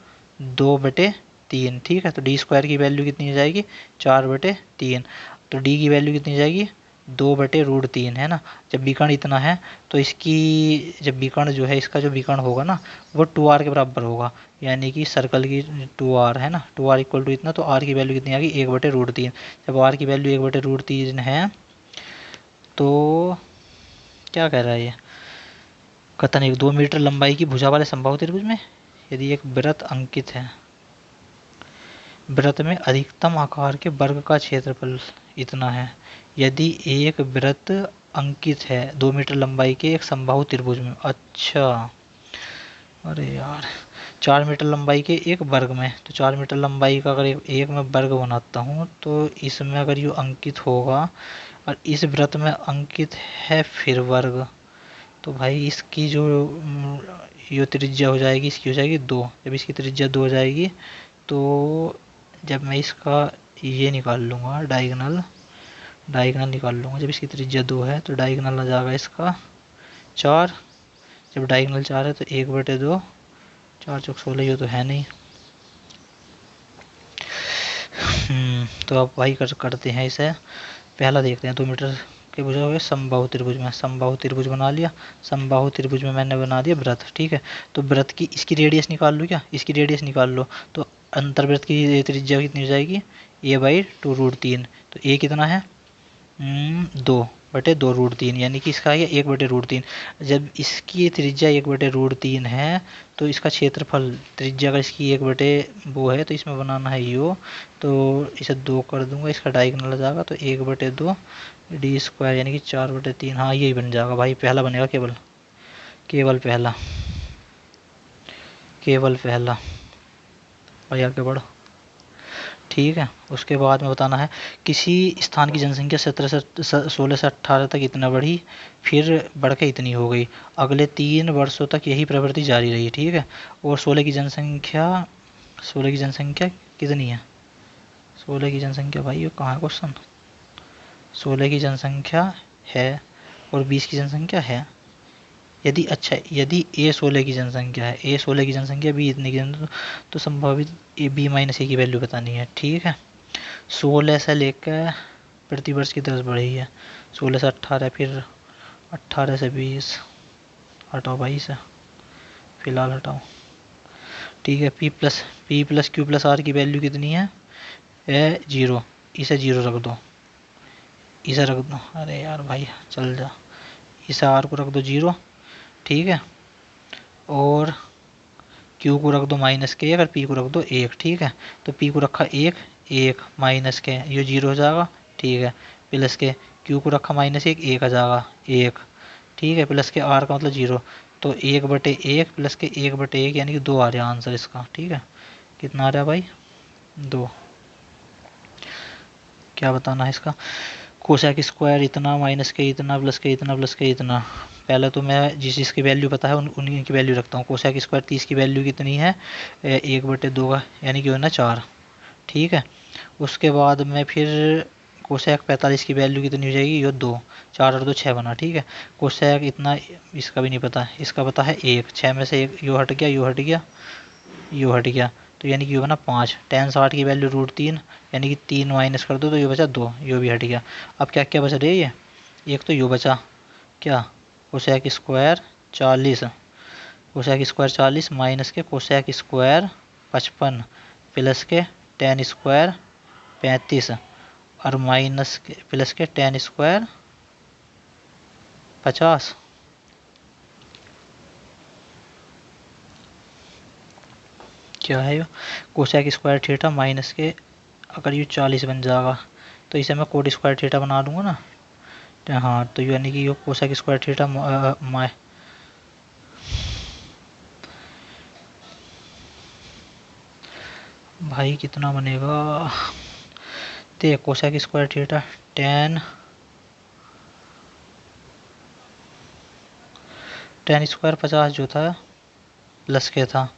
2/3, ठीक है। तो डी स्क्वायर की वैल्यू कितनी हो जाएगी, 4/3। तो डी की वैल्यू कितनी हो जाएगी, 2/√3, है ना। जब विकर्ण इतना है तो इसकी, जब विकर्ण जो है इसका जो विकर्ण होगा ना, वो 2r के बराबर होगा, यानी कि सर्कल की 2r है ना, 2r इक्वल टू इतना, तो r की वैल्यू कितनी आ गई, 1/√3। जब r की वैल्यू 1/√3 है, तो क्या कह रहा है ये, कथन 2 मीटर लंबाई की भुजा वाले समबाहु त्रिभुज में यदि एक वृत्त अंकित है, वृत्त में अधिकतम आकार के वर्ग का क्षेत्रफल इतना है, यदि एक वृत्त अंकित है 2 मीटर लंबाई के एक समबाहु त्रिभुज में। अच्छा, अरे यार, 4 मीटर लंबाई के एक वर्ग में, तो 4 मीटर लंबाई का अगर एक मैं वर्ग बनाता हूँ, तो इसमें अगर ये अंकित होगा और इस वृत्त में अंकित है फिर वर्ग, तो भाई इसकी जो ये त्रिज्या हो जाएगी, इसकी हो जाएगी 2। जब इसकी त्रिज्या 2 हो जाएगी, तो जब मैं इसका ये निकाल लूँगा डायगोनल निकाल लूँगा, जब इसकी त्रिज्या 2 है तो डायगोनल आ जाएगा इसका 4। जब डायगोनल 4 है तो 1/2, 4 चौक 16, ये तो है नहीं। तो अब भाई करते हैं इसे, पहला देखते हैं 2 मीटर के भुजा हुए समबाहु त्रिभुज में, समबाहु त्रिभुज बना लिया, समबाहु त्रिभुज में मैंने बना दिया वृत्त, ठीक है। तो वृत्त की इसकी रेडियस निकाल लो, क्या इसकी रेडियस निकाल लो, तो अंतर्वृत्त की त्रिज्या कितनी हो जाएगी, a/2√3। तो a कितना है, 2/2√3, यानी कि इसका है 1/√3। जब इसकी त्रिज्या 1/√3 है, तो इसका क्षेत्रफल, त्रिज्या अगर इसकी 1/वो है, तो इसमें बनाना है यो, तो इसे 2 कर दूंगा, इसका डायगोनल आ जाएगा, तो 1/2 डी स्क्वायर, यानी कि 4/3। हाँ, यही बन जाएगा भाई, पहला बनेगा, केवल पहला, भाई आगे बढ़ो, ठीक है। उसके बाद में बताना है किसी स्थान की जनसंख्या 16 से 18 तक इतना बढ़ी, फिर बढ़ के इतनी हो गई, अगले 3 वर्षों तक यही प्रवृत्ति जारी रही, ठीक है। और 16 की जनसंख्या कितनी है, 16 की जनसंख्या, भाई ये कहाँ है क्वेश्चन, 16 की जनसंख्या है और 20 की जनसंख्या है। यदि ए 16 की जनसंख्या है, ए 16 की जनसंख्या, बी इतनी की जनसंख्या, तो संभावित b-a की वैल्यू बतानी है, ठीक है। 16 से लेकर प्रतिवर्ष की तरफ बढ़ी है, 16 से 18, फिर 18 से 20, हटाओ भाई से, फिलहाल हटाओ, ठीक है। p+q+r की वैल्यू कितनी है, 0, इसे 0 रख दो, अरे यार भाई चल जा, इसे r को रख दो 0, ठीक है। और q को रख दो -k, और p को रख दो 1, ठीक है। तो p को रखा 1, -k, ये 0 हो जाएगा, ठीक है, प्लस के q को रखा -1, 1 आ जाएगा 1, ठीक है, प्लस के r का मतलब 0, तो 1/1 प्लस के 1/1, यानी कि 2 आ रहा है आंसर इसका, ठीक है। कितना आ रहा है भाई, 2। क्या बताना है इसका, कोसेक स्क्वायर इतना, -k इतना, प्लस के इतना, प्लस के इतना। पहले तो मैं जिसकी वैल्यू पता है उनकी वैल्यू रखता हूँ। कोसेक स्क्वायर 30 की वैल्यू कितनी है, 1/2 का, यानी कि ना 4, ठीक है। उसके बाद में फिर कोसेक 45 की वैल्यू कितनी हो जाएगी, ये 2, 4 और 2 6 बना, ठीक है। कोसेक इतना, इसका भी नहीं पता, इसका पता है 1, 6 में से 1 यो हट गया, यो हट गया, तो यानी कि ये बना 5। tan 60 की वैल्यू √3, यानी कि 3 माइनस कर दो तो ये बचा 2, यो भी हट गया। अब क्या क्या बच रही है, एक तो यो बचा, क्या cosec square 40, cosec square 40 minus के कोसेक स्क्वायर 55 प्लस के टेन स्क्वायर 35 और माइनस के प्लस के टेन स्क्वायर 50। क्या है ये? कोसेक स्क्वायर थीटा माइनस के, अगर ये 40 बन जाएगा तो इसे मैं कोट स्क्वायर थीटा बना दूंगा ना। हाँ, तो यानी कि ये कोसेक स्क्वायर थीटा भाई कितना बनेगा? देख, cosec square theta tan square 50 जो था प्लस के था,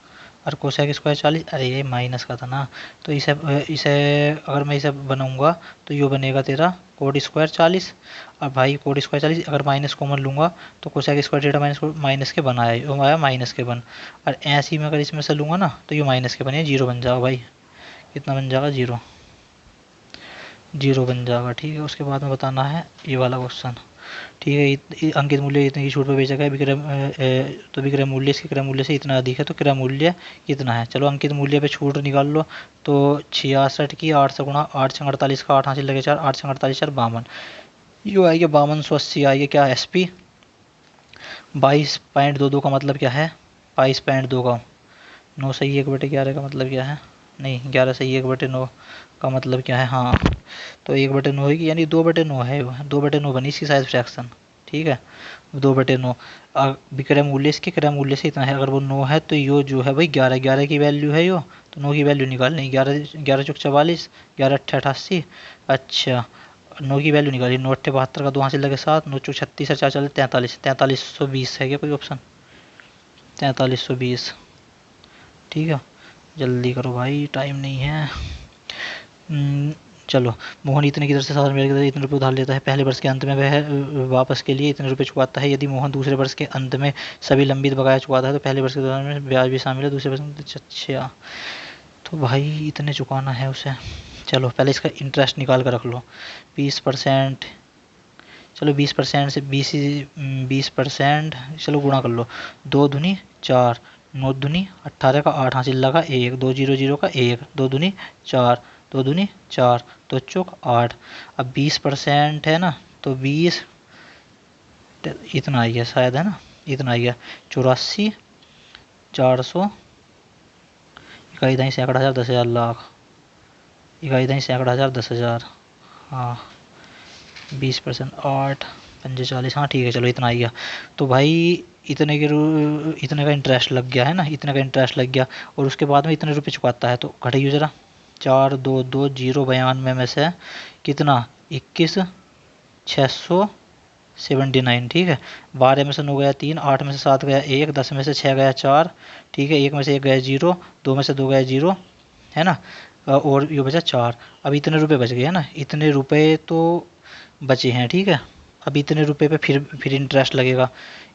और कोसेक स्क्वायर 40, अरे ये माइनस का था ना। तो इसे इसे अगर मैं इसे बनाऊंगा तो ये बनेगा तेरा कोट स्क्वायर 40। और भाई कोट स्क्वायर 40 अगर माइनस कॉमन लूँगा तो कोसेक स्क्वायर थीटा माइनस के बन आया, वो आया माइनस के बन। और ऐसे ही मैं अगर इसमें से लूँगा ना तो ये माइनस के बन, ये जीरो बन जाएगा भाई। कितना बन जाएगा? जीरो, जीरो बन जाएगा। ठीक है, उसके बाद में बताना है ये वाला क्वेश्चन। ठीक है, अंकित मूल्य इतने की छूट पर बेचा गया, विक्रय तो विक्रय मूल्य इसके क्रय मूल्य से इतना अधिक है, तो क्रय मूल्य कितना है? चलो अंकित मूल्य पे छूट निकाल लो। तो 66 की 8 से गुणा, 8 से 48 का 8 हासिल लगे 4, 8 से 48 4 52, यो आएगा 5280 आएगा। क्या एस पी 22.22 का मतलब क्या है? 22.2 का 9 सही 1/11 का मतलब क्या है? नहीं, 11 सही 1/9 का मतलब क्या है? हाँ, तो 1/9 होगी, यानी 2/9 है। 2/9 बनी इसकी साइज फ्रैक्शन। ठीक है, 2/9। विक्रय मूल्य इसके क्रय मूल्य से इतना है, अगर वो 9 है तो यो जो है भाई 11, 11 की वैल्यू है यो, तो 9 की वैल्यू निकालनी। 11 11 चौक 44, 11 अट्ठे 88। अच्छा, 9 की वैल्यू निकाली, 9 अट्ठे 72 का 2 हासिल लगे 7, 9 चौक 36 और 4 चले 43, 4320 है क्या कोई ऑप्शन? 4320। ठीक है, जल्दी करो भाई, टाइम नहीं है। चलो, मोहन इतने की दर से 7 रुपये की दर इतने रुपये उधार लेता है। पहले वर्ष के अंत में वह वापस के लिए इतने रुपये चुकाता है। यदि मोहन दूसरे वर्ष के अंत में सभी लंबित बकाया चुकाता है तो पहले वर्ष के दौरान में ब्याज भी शामिल है दूसरे वर्ष में। अच्छा, तो भाई इतने चुकाना है उसे। चलो पहले इसका इंटरेस्ट निकाल कर रख लो। 20%, चलो 20% से 20% चलो गुणा कर लो। 2 दूनी 4, 9 दूनी 18 का 8 हासिल लगा 1, 2 0 0 का 1, 2 दूनी 4, 2 दूनी 4, 2 चौक 8। अब 20% है ना, तो 20 इतना आई है शायद, है ना, इतना आई है। 84 400 इकाई दाई सैकड़ा हज़ार 10,000 लाख, इकाई दाई सैकड़ा हज़ार 10,000। हाँ, 20% 8 पंजे 40। हाँ ठीक है, चलो इतना आ गया। तो भाई इतने के इतने का इंटरेस्ट लग गया है ना, इतने का इंटरेस्ट लग गया, और उसके बाद में इतने रुपए चुकाता है। तो घटाइए ज़रा, 4220 में से कितना 21,679। ठीक है, 12 में से 9 गया 3, 8 में से 7 गया 1, 10 में से 6 गया 4। ठीक है, 1 में से 1 गया 0, 2 में से 2 गया 0, है ना, और ये बचा 4। अब इतने रुपए बच गए है ना, इतने रुपए तो बचे हैं। ठीक है, अब इतने रुपए पे फिर इंटरेस्ट लगेगा।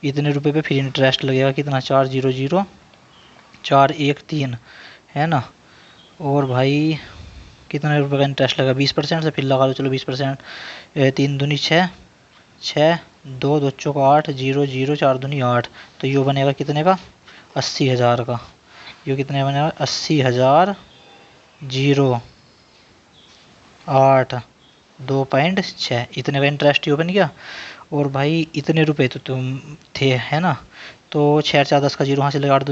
इतने रुपए पे फिर इंटरेस्ट लगेगा कितना? 400 413, है ना। और भाई कितने रुपए का इंटरेस्ट लगा? 20% से फिर लगा लो, चलो 20%। 3 दूनी 6, 6 2 2 चौक 8, 0 0 4 दूनी 8। तो ये बनेगा कितने का? 80,000 का। ये कितने बनेगा? 80,000 0 8 2.6, इतने का इंटरेस्ट ये बन गया। और भाई इतने रुपए तो तुम थे, है ना। तो 6 4 10 का 0 हासिल लगा, 8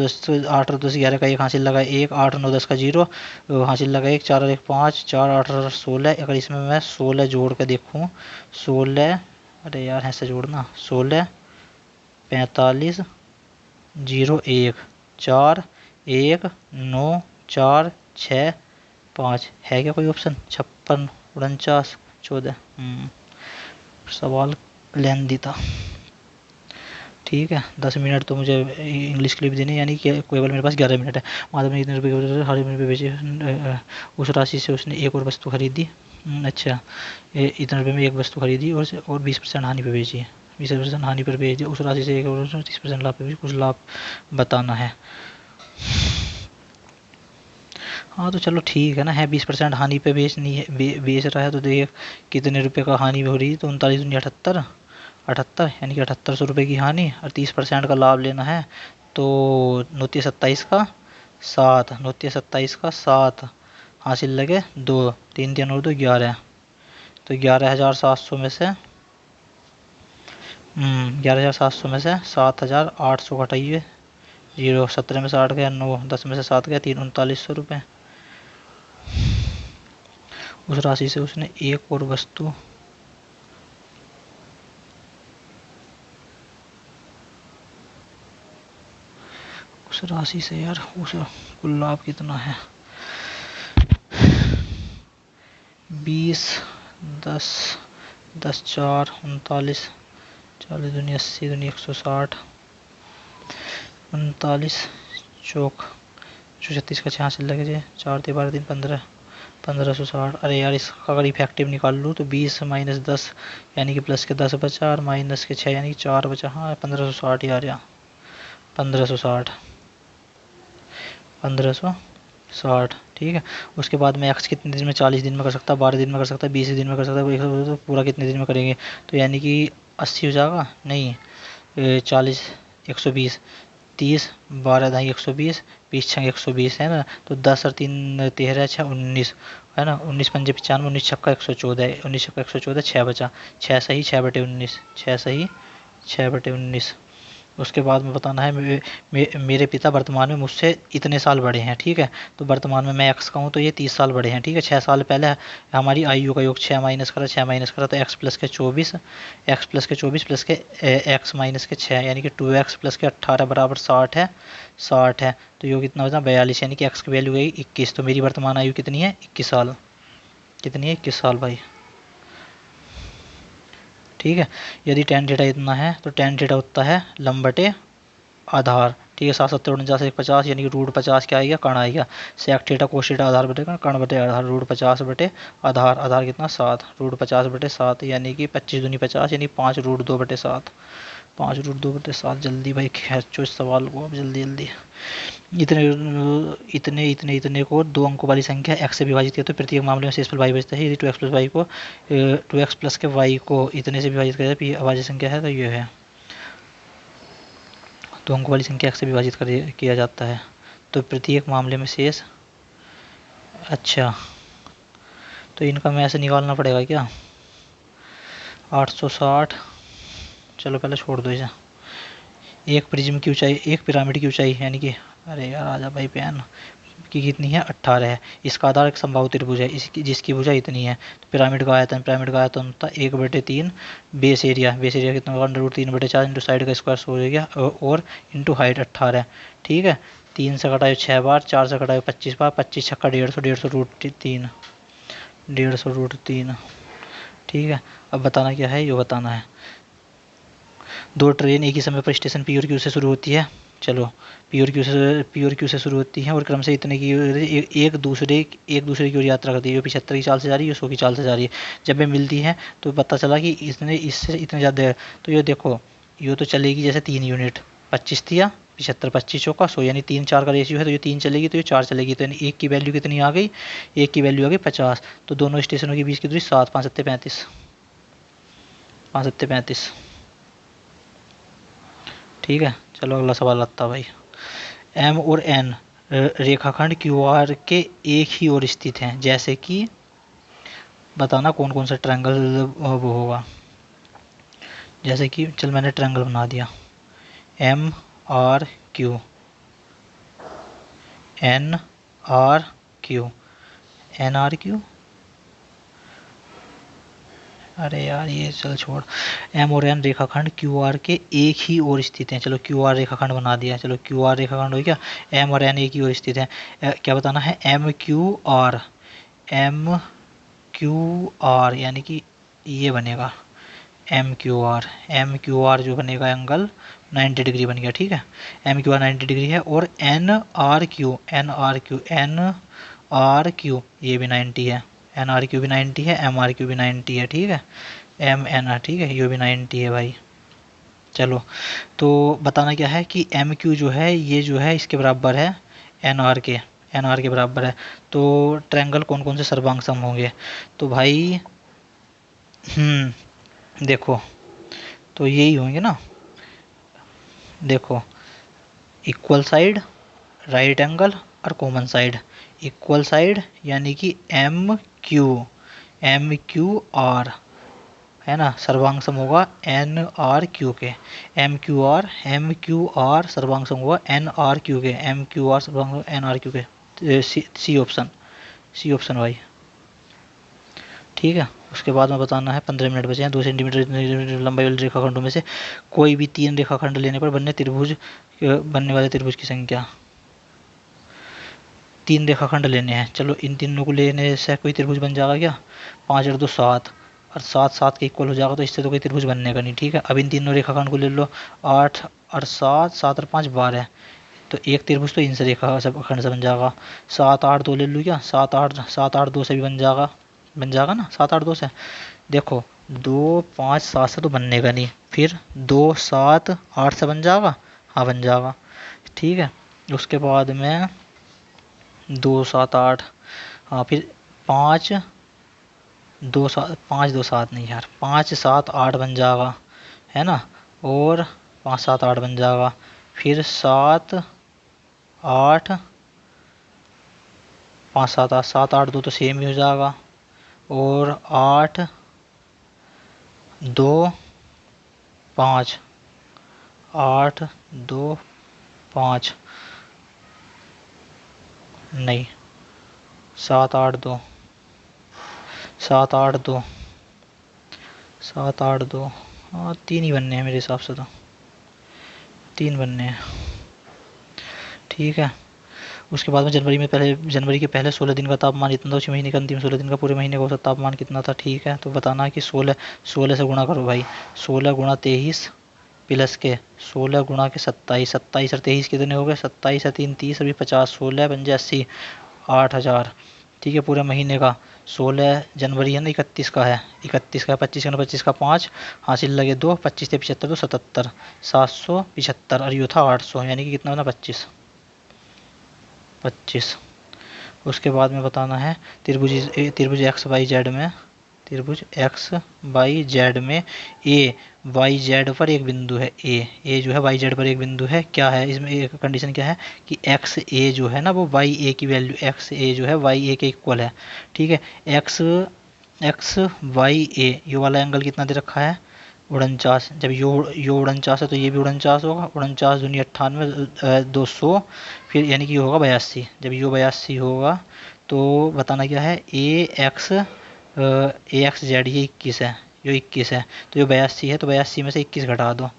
2 10 11 का 1 हासिल लगा 1, 8 9 10 का 0 हासिल लगा 1, 4 और 1 5, 4 8 और 16। अगर इसमें मैं 16 जोड़ कर देखूँ, 16, अरे यार ऐसे जोड़ना, 16 45 0 1 4 1 9 4 6 5 है क्या कोई ऑप्शन? 56 49 14। सवाल लेंदी था। ठीक है, 10 मिनट तो मुझे इंग्लिश के लिए भी देने, यानी कि केवल मेरे पास 11 मिनट है। माधव ने इतने रुपये के हर रुपये बेचे, उस राशि से उसने एक और वस्तु खरीदी। अच्छा, इतने रुपये में एक वस्तु खरीदी और 20% हानि पे बेची, 20% हानि पर बेच दिया। उस राशि से एक और 30% लाभ पे बेची, कुछ लाभ बताना है। हाँ तो चलो ठीक है ना, है 20% हानि पे बेचनी है, बेच रहा है। तो देखिए कितने रुपए का हानि हो रही है, तो 39 दूनी 78, 78 यानी कि 7800 रुपये की हानि और 30% का लाभ लेना है। तो 2927 का 7, 2927 का 7 हासिल लगे 2, 3 3 और 2 11। तो 11,700 में से 11,700 में से 7,800 घटाइए, 0, 17 में से 8 गया 9, 10 में से 7 गया 3, 3900 रुपये। उस राशि से उसने एक और वस्तु उस राशि से यार उस कुल लाभ कितना है? 20, 10, 10 4 39, 40 दूनी 80 दूनी 160, 39 चौक 136 का 6 लगे थे 4 थे 12 दिन 15, 1560। अरे यार इसका अगर इफेक्टिव निकाल लूँ तो 20 माइनस 10 यानी कि प्लस के 10 बचा और माइनस के 6 यानी कि 4 बचा। हाँ 1560 यार, या 1560, 1560 ठीक है। उसके बाद में एक्स कितने दिन में, 40 दिन में कर सकता, 12 दिन में कर सकता, 20 दिन में कर सकता, तो पूरा कितने दिन में करेंगे? तो यानी कि 80 हो जाएगा, नहीं 40, 120, 30, 12 ढाई 120, 20 छः 120 है ना। तो 10 और 3 13 6 19 है ना, 19 पंजे 95, 19 छक्का 114, 19 छक्का 114, 6 बचा, 6 सही 6/19, 6 सही 6/19। उसके बाद में बताना है मेरे पिता वर्तमान में मुझसे इतने साल बड़े हैं, ठीक है। तो वर्तमान में मैं एक्स का हूँ तो ये 30 साल बड़े हैं, ठीक है। 6 साल पहले हमारी आयु का योग 6 माइनस करा, 6 माइनस करा तो एक्स प्लस के 24, एक्स प्लस के 24 प्लस के एक्स माइनस के 6 यानी कि 2x प्लस के 18 बराबर 60 है, 60 है। तो योग कितना बचा 42 यानी कि एक्स की वैल्यू गई 21। तो मेरी वर्तमान आयु कितनी है 21 साल, कितनी है 21 साल भाई, ठीक है। यदि tan थीटा इतना है तो tan थीटा उतना है लंब बटे आधार, ठीक है। 7 7 49 150 यानी कि √50 क्या आएगा कर्ण आएगा। सेक थीटा कोस थीटा आधार बटे कर्ण बटे आधार, √50 बटे आधार, आधार कितना 7, √50 बटे 7 यानी कि 25 दूनी 50 यानी 5 √2 बटे 7, 5 √2 बटे 7। जल्दी भाई खींचो इस सवाल को अब जल्दी जल्दी। इतने इतने इतने इतने को 2 अंकों वाली संख्या x से विभाजित किया तो प्रत्येक मामले में शेषफल y बचता है। यदि 2x प्लस वाई को 2x प्लस के y को इतने से विभाजित किया जाए, अभाज्य संख्या है तो ये है। 2 अंकों वाली संख्या x से विभाजित किया जाता है तो प्रत्येक मामले में शेष, अच्छा तो इनका मैं ऐसे निकालना पड़ेगा क्या 860, चलो पहले छोड़ दो इसे। एक प्रिज्म की ऊंचाई, एक पिरामिड की ऊंचाई यानी कि, अरे यार आजा भाई पेन की कितनी है 18 है। इसका आधार एक संभाव त्रिभुज है इसकी जिसकी भुजा इतनी है। तो पिरामिड का आयतन होता 1/3 बेस एरिया, बेस एरिया कितना होगा √3/4 इंटू साइड का स्क्वायर हो गया और इंटू हाइट 18, ठीक है। 3 से घटाए 6 बार, 4 से घटाए 25 बार, 25 छक्का 150, 150 √3, 150 √3, ठीक है। अब बताना क्या है, ये बताना है 2 ट्रेन एक ही समय पर स्टेशन पी और क्यू से शुरू होती है। चलो पी और क्यू से शुरू होती हैं और क्रम से इतने की एक दूसरे की ओर यात्रा करती है। ये 75 की चाल से जा रही है, 100 की चाल से जा रही है। जब ये मिलती है तो पता चला कि इसने इससे इतने ज़्यादा है। तो ये देखो ये तो चलेगी जैसे 3 यूनिट, 25 थी या 75, 25 चौका 100 यानी 3 4 का रेशियो है। तो ये 3 चलेगी तो ये 4 चलेगी, तो यानी एक की वैल्यू कितनी आ गई, एक की वैल्यू आ गई 50। तो दोनों स्टेशनों के बीच की दूरी 7, 5 7 35, 5 7 35, ठीक है। चलो अगला सवाल आता भाई। एम और एन रेखाखंड क्यू आर के एक ही ओर स्थित हैं, जैसे कि बताना कौन कौन सा ट्रायंगल वो होगा। जैसे कि चल मैंने ट्रायंगल बना दिया M R Q, N R Q, N R Q, अरे यार ये चल छोड़। एम और एन रेखाखंड क्यू आर के एक ही ओर स्थित हैं। चलो क्यू आर रेखाखंड बना दिया, चलो क्यू आर रेखाखंड हो गया। एम और एन एक ही ओर स्थित हैं। क्या बताना है M Q R, M Q R यानी कि ये बनेगा M Q R, M Q R जो बनेगा एंगल 90 डिग्री बन गया, ठीक है। एम क्यू आर 90 डिग्री है और N R Q, N R Q, N R Q ये भी 90 है, एन आर क्यू भी 90 है, एम आर क्यू भी 90 है, ठीक है। एम एन आर ठीक है, ये भी 90 है भाई। चलो तो बताना क्या है कि एम क्यू जो है ये जो है इसके बराबर है एन आर के, एन आर के बराबर है। तो ट्रायंगल कौन कौन से सर्वांग सम होंगे, तो भाई देखो तो यही होंगे ना। देखो, इक्वल साइड, राइट एंगल और कॉमन साइड। इक्वल साइड यानी कि MQR है ना, सर्वांग सम होगा NRQ के। MQR सर्वांग सम होगा NRQ के। MQR सर्वांग सम NRQ के। सी ऑप्शन, सी ऑप्शन भाई। ठीक है। उसके बाद में बताना है 15 मिनट बचे हैं। 2 सेंटीमीटर लंबाई वाले रेखाखंडों में से कोई भी 3 रेखाखंड लेने पर बनने वाले त्रिभुज की संख्या। 3 रेखाखंड लेने हैं, चलो इन तीनों को लेने से कोई त्रिभुज बन जाएगा क्या? 5 और 2 7, और 7 7 के इक्वल हो जाएगा, तो इससे तो कोई त्रिभुज बनने का नहीं। ठीक है, अब इन तीनों रेखाखंड को ले लो, 8 और 7, 7 और 5 12, तो एक त्रिभुज तो इनसे रेखाखंड से बन जाएगा। 7 8 2 ले लूँ क्या? 7 8 2 से भी बन जाएगा ना, 7 8 2 से। देखो 2 5 7 से तो बनने का नहीं, फिर 2 7 8 से बन जाएगा, हाँ बन जाएगा। ठीक है, उसके बाद में 2 7 8, हाँ फिर 5 2 7, 5 2 7 नहीं यार, 5 7 8 बन जाएगा, है ना, और 5 7 8 बन जाएगा। फिर 7 8 5 7 8, 7 8 2 तो सेम ही हो जाएगा, और 8 2 5, 8 2 5 नहीं, 7 8 2, 7 8 2, 7 8 2, हाँ 3 ही बनने हैं मेरे हिसाब से, तो 3 बनने हैं। ठीक है, उसके बाद में जनवरी के पहले 16 दिन का तापमान इतना था, उसी महीने के अंतिम 16 दिन का पूरे महीने का औसत तापमान कितना था? ठीक है, तो बताना कि 16 से गुणा करो भाई। 16 गुणा 23 प्लस के 16 गुणा के 27, 27 और 23 कितने हो गए? 27 और 3 30, अभी 50, 16 पंजे 80, 8000। ठीक है, पूरे महीने का 16 जनवरी है ना, 31 का है, 31 का है, 25 का 5 हासिल लगे 2, 25 से 75 तो 77, 775, और ये था 800, यानी कि कितना बना? 25। उसके बाद में बताना है त्रिभुज एक्स वाई जेड में, त्रिभुज एक्स वाई जेड में ए वाई जेड पर एक बिंदु है, ए जो है वाई जेड पर एक बिंदु है। क्या है इसमें? एक कंडीशन क्या है कि एक्स ए जो है ना, वो वाई ए की वैल्यू, एक्स ए जो है वाई ए के इक्वल है। ठीक है, एक्स वाई ए, ये वाला एंगल कितना दे रखा है? 49। जब यो 49 है तो ये भी 49 होगा, 49 दूनी 98, 200, फिर यानी कि ये होगा 82। जब यो 82 होगा तो बताना क्या है? ए एक्स जेड, ये 21 है, यो 21 है, तो ये 82 है, तो 82 में से 21 घटा दो,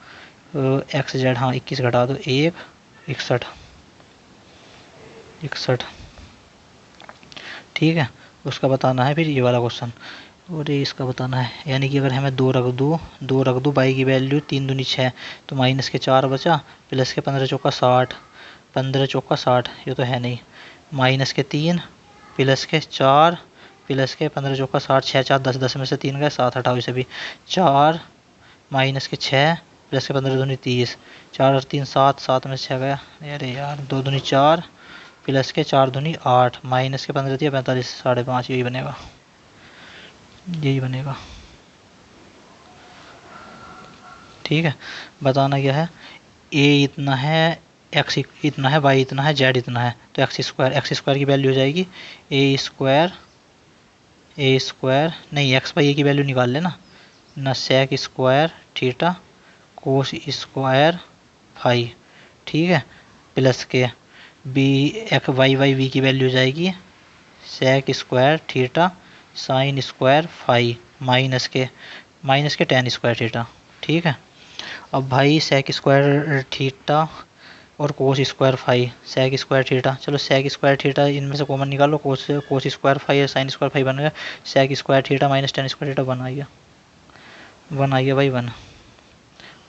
एक्स जेड, हाँ 21 घटा दो, 61। ठीक है, उसका बताना है फिर ये वाला क्वेश्चन, और ये इसका बताना है। यानी कि अगर हमें 2 रख दूँ, बाई की वैल्यू 3 दूनी 6, तो माइनस के 4 बचा, प्लस के 15 चौका 60, 15 चौका 60, ये तो है नहीं, माइनस के 3 प्लस के 4 प्लस के 15 चौका 60, 6 4 10, 10 में से 3 गए 7, हटाओ इसे भी, 4 माइनस के 6 प्लस के 15 दूनी 30, 4 और 3 7, 7 में से 6 गया, अरे यार 2 दूनी 4 प्लस के 4 दूनी 8, माइनस के 15 दिया 45, 5.5, यही बनेगा, यही बनेगा। ठीक है, बताना क्या है? ए इतना है, एक्स इतना है, वाई इतना है, जेड इतना है, तो एक्स स्क्वायर की वैल्यू हो जाएगी ए स्क्वायर नहीं, एक्स बाई ए की वैल्यू निकाल लेना ना, sec square theta cos square phi. ठीक है, प्लस के बी एक्स वाई वी की वैल्यू हो जाएगी sec square theta sine square phi, minus के टेन स्क्वायर थीटा। ठीक है, अब भाई सेक स्क्वायर थीटा और cos square phi, sec square theta, चलो सेक स्क्वायर थीटा इनमें से कॉमन निकालो, कोस स्क्वायर फाई और साइन स्क्वायर फाई बन गया, sec square theta minus tan square theta बन आइए भाई, बन।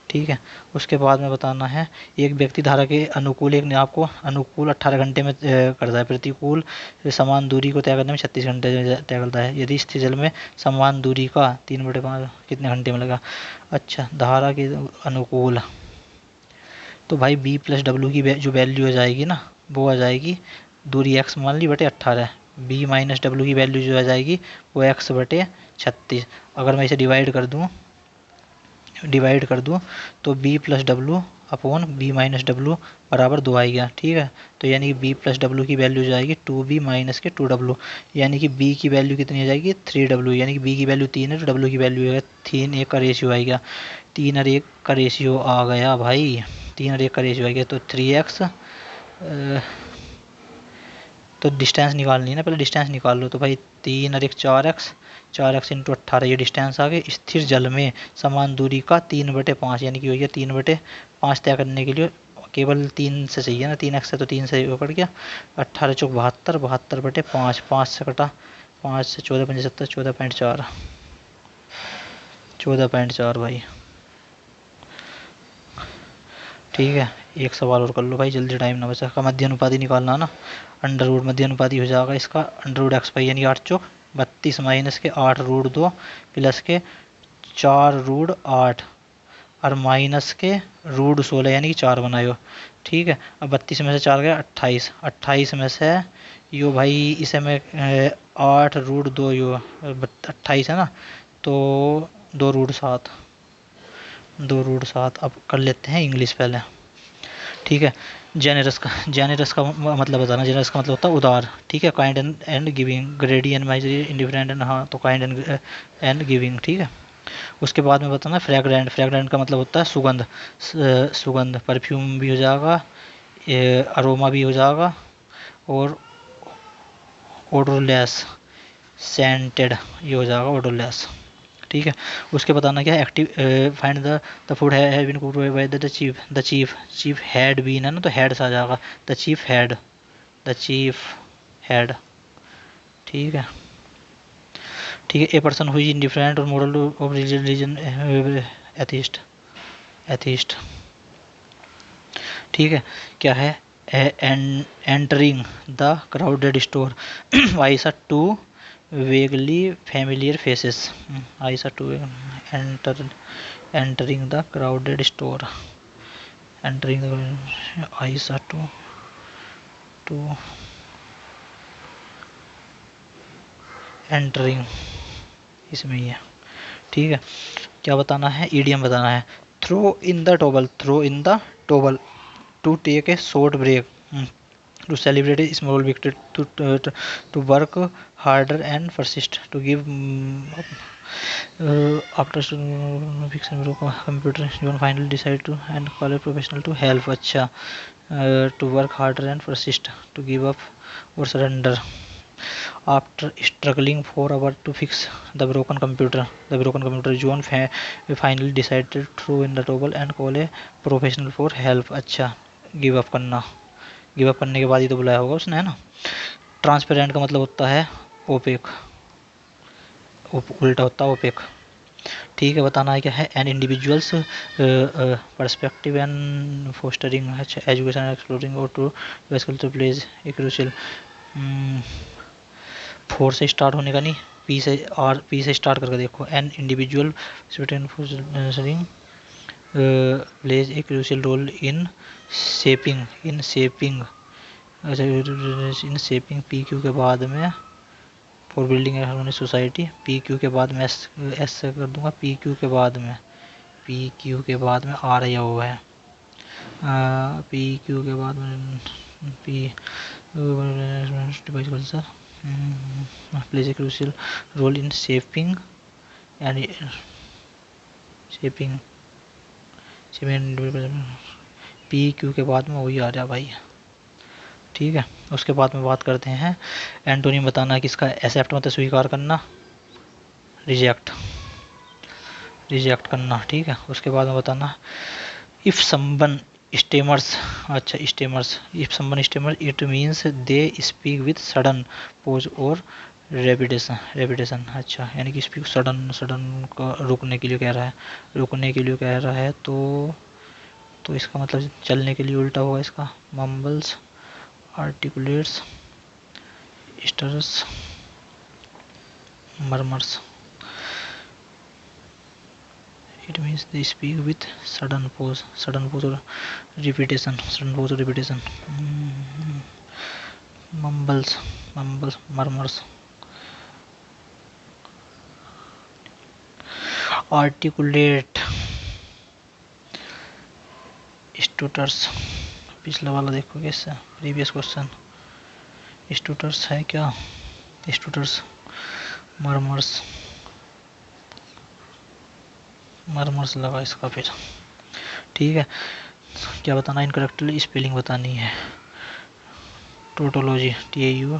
ठीक है, उसके बाद में बताना है एक व्यक्ति धारा के अनुकूल एक नाव को अनुकूल 18 घंटे में करता है, प्रतिकूल समान दूरी को तय करने में 36 घंटे तय करता है। यदि स्थिर जल में समान दूरी का 3/5 कितने घंटे में लगा? अच्छा, धारा के अनुकूल, तो भाई बी प्लस डब्ल्यू की जो वैल्यू आ जाएगी ना, वो आ जाएगी, दूरी एक्स मान ली बटे 18, बी माइनस डब्ल्यू की वैल्यू जो आ जाएगी वो एक्स बटे 36। अगर मैं इसे डिवाइड कर दूँ, डिवाइड कर दूँ तो B plus W upon B minus W बराबर 2 आ गया। ठीक है, तो यानी कि बी प्लस डब्लू की वैल्यू जाएगी 2b माइनस के 2w, यानी कि बी की वैल्यू कितनी आ जाएगी 3w, यानी कि बी की वैल्यू 3 है तो डब्लू की वैल्यू है 3, 1 का रेशियो आ गया, 3 और 1 का रेशियो आ गया भाई, 3 और 1 का रेशियो आ गया तो 3x। तो डिस्टेंस निकालनी है ना, पहले डिस्टेंस निकाल लो। तो भाई 3 और 1 4x, 4x इंटू 18 ये डिस्टेंस आ गई। स्थिर जल में समान दूरी का 3/5 यानी कि हो गया 3/5 तय करने के लिए केवल 3 से चाहिए ना, 3x से तो 3 से पड़ गया। 18 चौक 72, 72/5, 5 से कटा, 5 से 14 पंजे 70, 14.4, 14.4 भाई। ठीक है, एक सवाल और कर लो भाई, जल्दी टाइम ना बचा। का मध्य अनुपाती निकालना ना, अंडर रूट मध्य अनुपाती हो जाएगा इसका अंडर रूट एक्स पाई, यानी 8 चौक 32 माइनस के 8 रूट 2 प्लस के 4 रूट 8 और माइनस के रूट 16 यानी कि 4 बनाए। ठीक है, अब 32 में से 4 गया 28, 28 में से यो भाई इसे में 8 रूट 2 यो 28 है ना, तो 2 रूट 7, 2 रूट 7। अब कर लेते हैं इंग्लिश पहले। ठीक है, जेनरस का मतलब बताना। जेनरस का मतलब होता है उदार। ठीक है, kind and giving, ग्रेडी and misery, indifferent and, हाँ तो काइंड एंड गिविंग। ठीक है, उसके बाद में बताना फ्रेगरेंट। फ्रेगरेंट का मतलब होता है सुगंध, सुगंध, परफ्यूम भी हो जाएगा, अरोमा भी हो जाएगा, और ओडोरलेस, सेंटेड ये हो जाएगा ओडोरलेस। ठीक है, उसके बताना क्या है active. Find the food have been cooked by the chief had been है ना, तो हैड से आ जाएगा द चीफ हैड। ठीक है, ठीक है, ए पर्सन हुई इंडिफरेंट और moral of religion atheist, atheist. ठीक है, क्या है एंटरिंग द क्राउडेड स्टोर, आई सा टू वेगली फैमिलियर फेसेस, आई सा to entering the crowded store, entering the I saw to entering इसमें ही है। ठीक है, क्या बताना है, ईडियम बताना है। Throw in the towel, throw in the towel, to take a short break, to celebrate a small victory, to work harder and persist, to give after fixing computer you finally decide to and call a professional to help. अच्छा, to work harder and persist, to give up or surrender. After struggling for hours to fix the broken computer, John finally decided to throw in the towel and call a professional for help. अच्छा, give up करना, give up करने के बाद ही तो बुलाया होगा उसने, है ना। ट्रांसपेरेंट का मतलब होता है ओपेक, उल्टा होता है ओपेक। ठीक है, बताना है क्या है an individuals perspective and fostering education and exploring or to वेस्कल प्लेज ए क्रूशियल। 4 से स्टार्ट होने का नहीं, पी से स्टार्ट करके देखो। An individual fostering plays a crucial role in shaping, in shaping P Q के बाद में for building a harmonious society, P Q के बाद में एस से कर दूंगा, पी क्यू के बाद में आ रहा हुआ है, पी क्यू के बाद में P device culture plays a crucial role in shaping and shaping P Q के बाद में वही आ रहा भाई। ठीक है, उसके बाद में बात करते हैं एंटोनिम बताना किसका, एक्सेप्ट मतलब स्वीकार करना, रिजेक्ट करना। ठीक है, उसके बाद में बताना इफ समवन स्टेमर्स, अच्छा stammers, if someone stammer it means they speak with sudden pause or repetition. अच्छा, यानी कि स्पीक सडन का रुकने के लिए कह रहा है, तो इसका मतलब चलने के लिए उल्टा होगा इसका, mumbles, articulates, stutters, murmurs. It means they speak with sudden pause or repetition, mumbles, murmurs, articulate, स्टूटर्स, पिछला वाला देखोगे इससे प्रीवियस क्वेश्चन, स्टूटर्स है क्या, स्टूटर्स मरमर्स, मरमर्स लगा इसका फिर। ठीक है, क्या बताना, इनकरेक्टली स्पेलिंग बतानी है। Tautology, TAU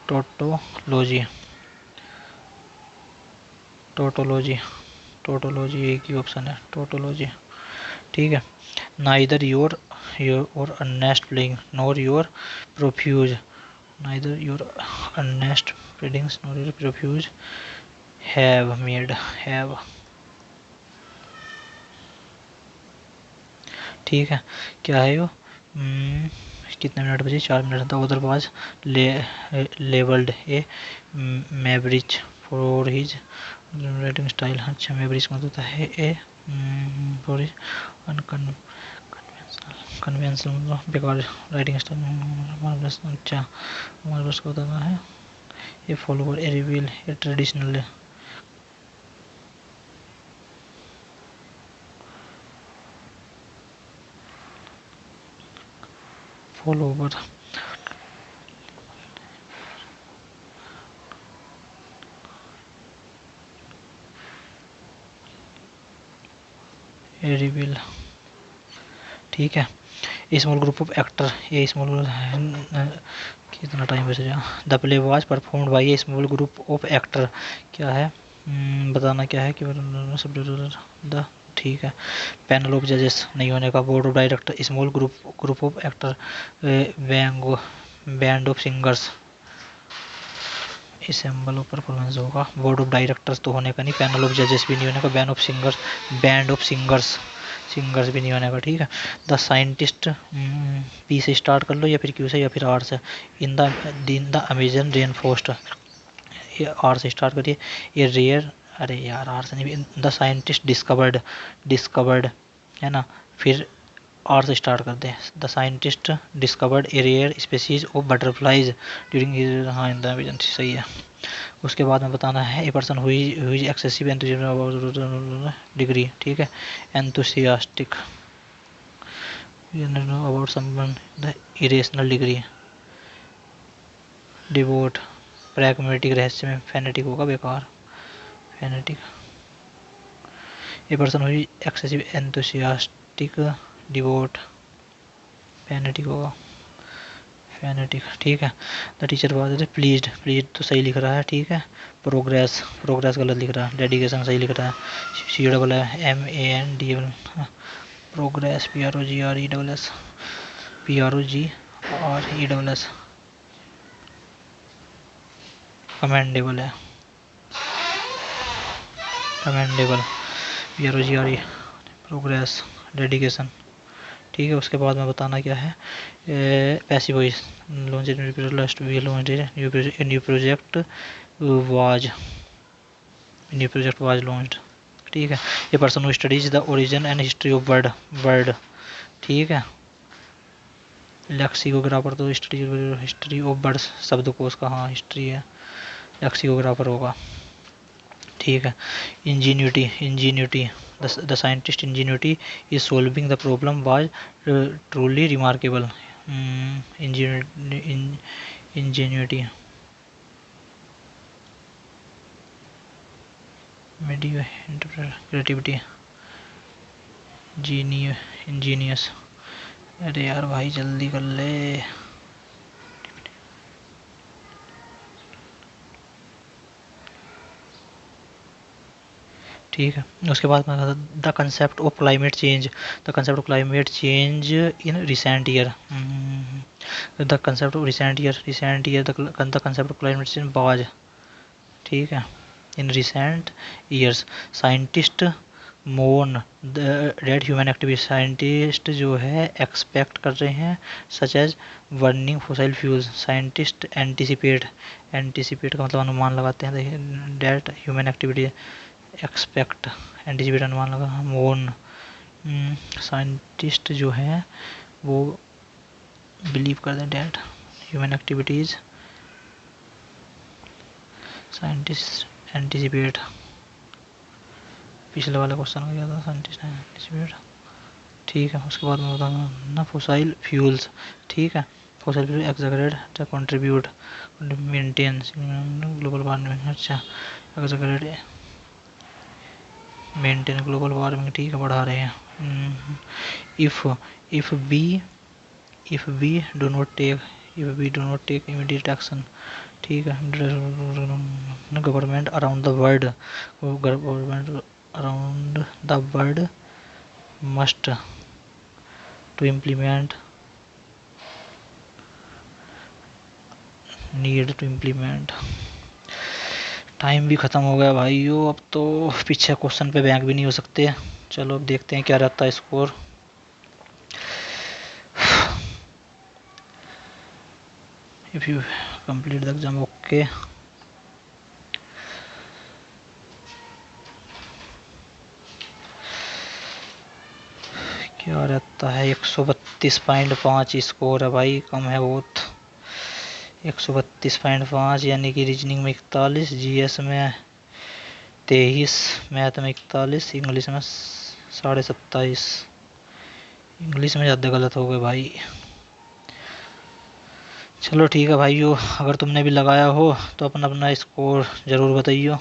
tautology, tautology, tautology एक ही ऑप्शन है, टोटोलॉजी। ठीक है, neither your or unhonest playing nor your profuse, neither your unhonest playings nor your profuse have made, have. ठीक है, क्या है वो, कितने मिनट बजे, 4 minute. The otherwise levelled a maverick for his writing style. अच्छा, मैवरिच मतलब होता है ए फॉर हिज कन्वेंशनल मतलब बेकार राइटिंग स्टाइल। अच्छा, हमारे पास को बताना है a follower, a reveal, a traditional, follower, a reveal. ठीक है, स्मॉल ग्रुप ऑफ एक्टर, ये स्मॉल, कितना टाइम बच गया। The play was performed by a small group of actor, क्या है, बताना क्या है कि द। ठीक है, पैनल ऑफ जजेस नहीं होने का, board of director, small group of actor, band of singers, assemble of performance होगा। बोर्ड ऑफ डायरेक्टर्स तो होने का नहीं, पैनल ऑफ जजेस भी नहीं होने का, band of singers, band of singers, singers भी नहीं होने का। ठीक है, द साइंटिस्ट, पी से स्टार्ट कर लो या फिर क्यू से या फिर आर से। In the Amazon rain forest, ये आर से स्टार्ट करिए। ये रेयर, अरे यार आर से नहीं, द साइंटिस्ट डिस्कवर्ड, डिस्कवर्ड है ना, फिर आर से स्टार्ट कर दें। The scientist discovered a rare species of butterflies during, हाँ इन द अमेजन, सही है। उसके बाद में बताना है ए पर्सन हुई एक्सेसिव एंथुसियाज्म डिग्री। ठीक है, enthusiastic about someone, the irrational degree, devote, pragmatic रहस्य में, फैनेटिक होगा बेकार, फैनेटिक। ए पर्सन हुई एक्सेसिव एंथुसियास्टिक, डिवोट, फैनेटिक होगा, फैनेटिक। ठीक है, the teacher was pleased, pleased तो सही लिख रहा है। ठीक है, प्रोग्रेस, प्रोग्रेस गलत लिख रहा है, डेडिकेशन सही लिख रहा है। सी डबल है MAND, progress PROGRESS, PROGRESS, commendable है, कमेंडेबल, PROGRE, प्रोग्रेस, डेडिकेशन। ठीक है, उसके बाद में बताना क्या है, passive voice, launch new project was, new project was launched. ठीक है, ये person who studies the origin and history of word. ठीक है, लेक्सिकोग्राफर तो हिस्ट्री ऑफ बर्ड्स, शब्दकोश का, हाँ हिस्ट्री है, लेक्सिकोग्राफर होगा। ठीक है, ingenuity, ingenuity, the scientist ingenuity is solving the problem was truly remarkable, ingenuity, मेडियो, क्रिएटिविटी, इंजीनियस, अरे यार भाई जल्दी कर ले। ठीक है, उसके बाद the concept of climate change, the concept of climate change in recent year, the concept of recent year, the concept of climate change बाज। ठीक है, in recent years scientist moan dead human activity, scientist जो है expect कर रहे हैं such as burning fossil fuels, scientist anticipate, anticipate का मतलब अनुमान लगाते हैं, देखिए dead human activity, expect, anticipate अनुमान लगा, मोन, साइंटिस्ट जो है वो बिलीव कर दें dead human activities, scientist anticipate, पिछले वाला क्वेश्चन हो गया था, साइंटिस्ट एंटिसिपेट। ठीक है। उसके बाद मैं बताऊँगा ना फॉसाइल फ्यूल्स, ठीक है। Fossil fuel exaggerate contribute maintain global warming, अच्छा एक्सैगरेट मेंटेन ग्लोबल वार्मिंग, ठीक है, बढ़ा रहे हैं। If if be if we do not take immediate action, ठीक है। Government around the world must to implement need to implement. Time भी ख़त्म हो गया भाइयों, अब तो पीछे क्वेश्चन पे बैंक भी नहीं हो सकते। चलो अब देखते हैं क्या रहता है score. If you complete the exam, okay. क्या रहता है 132.5 स्कोर है भाई, कम है बहुत। 132.5 यानी कि रीजनिंग में 41, जीएस में 23, मैथ में 41, इंग्लिश में 27.5। इंग्लिश में ज़्यादा गलत हो गए भाई। चलो ठीक है भाइयों, अगर तुमने भी लगाया हो तो अपना अपना स्कोर ज़रूर बताइए।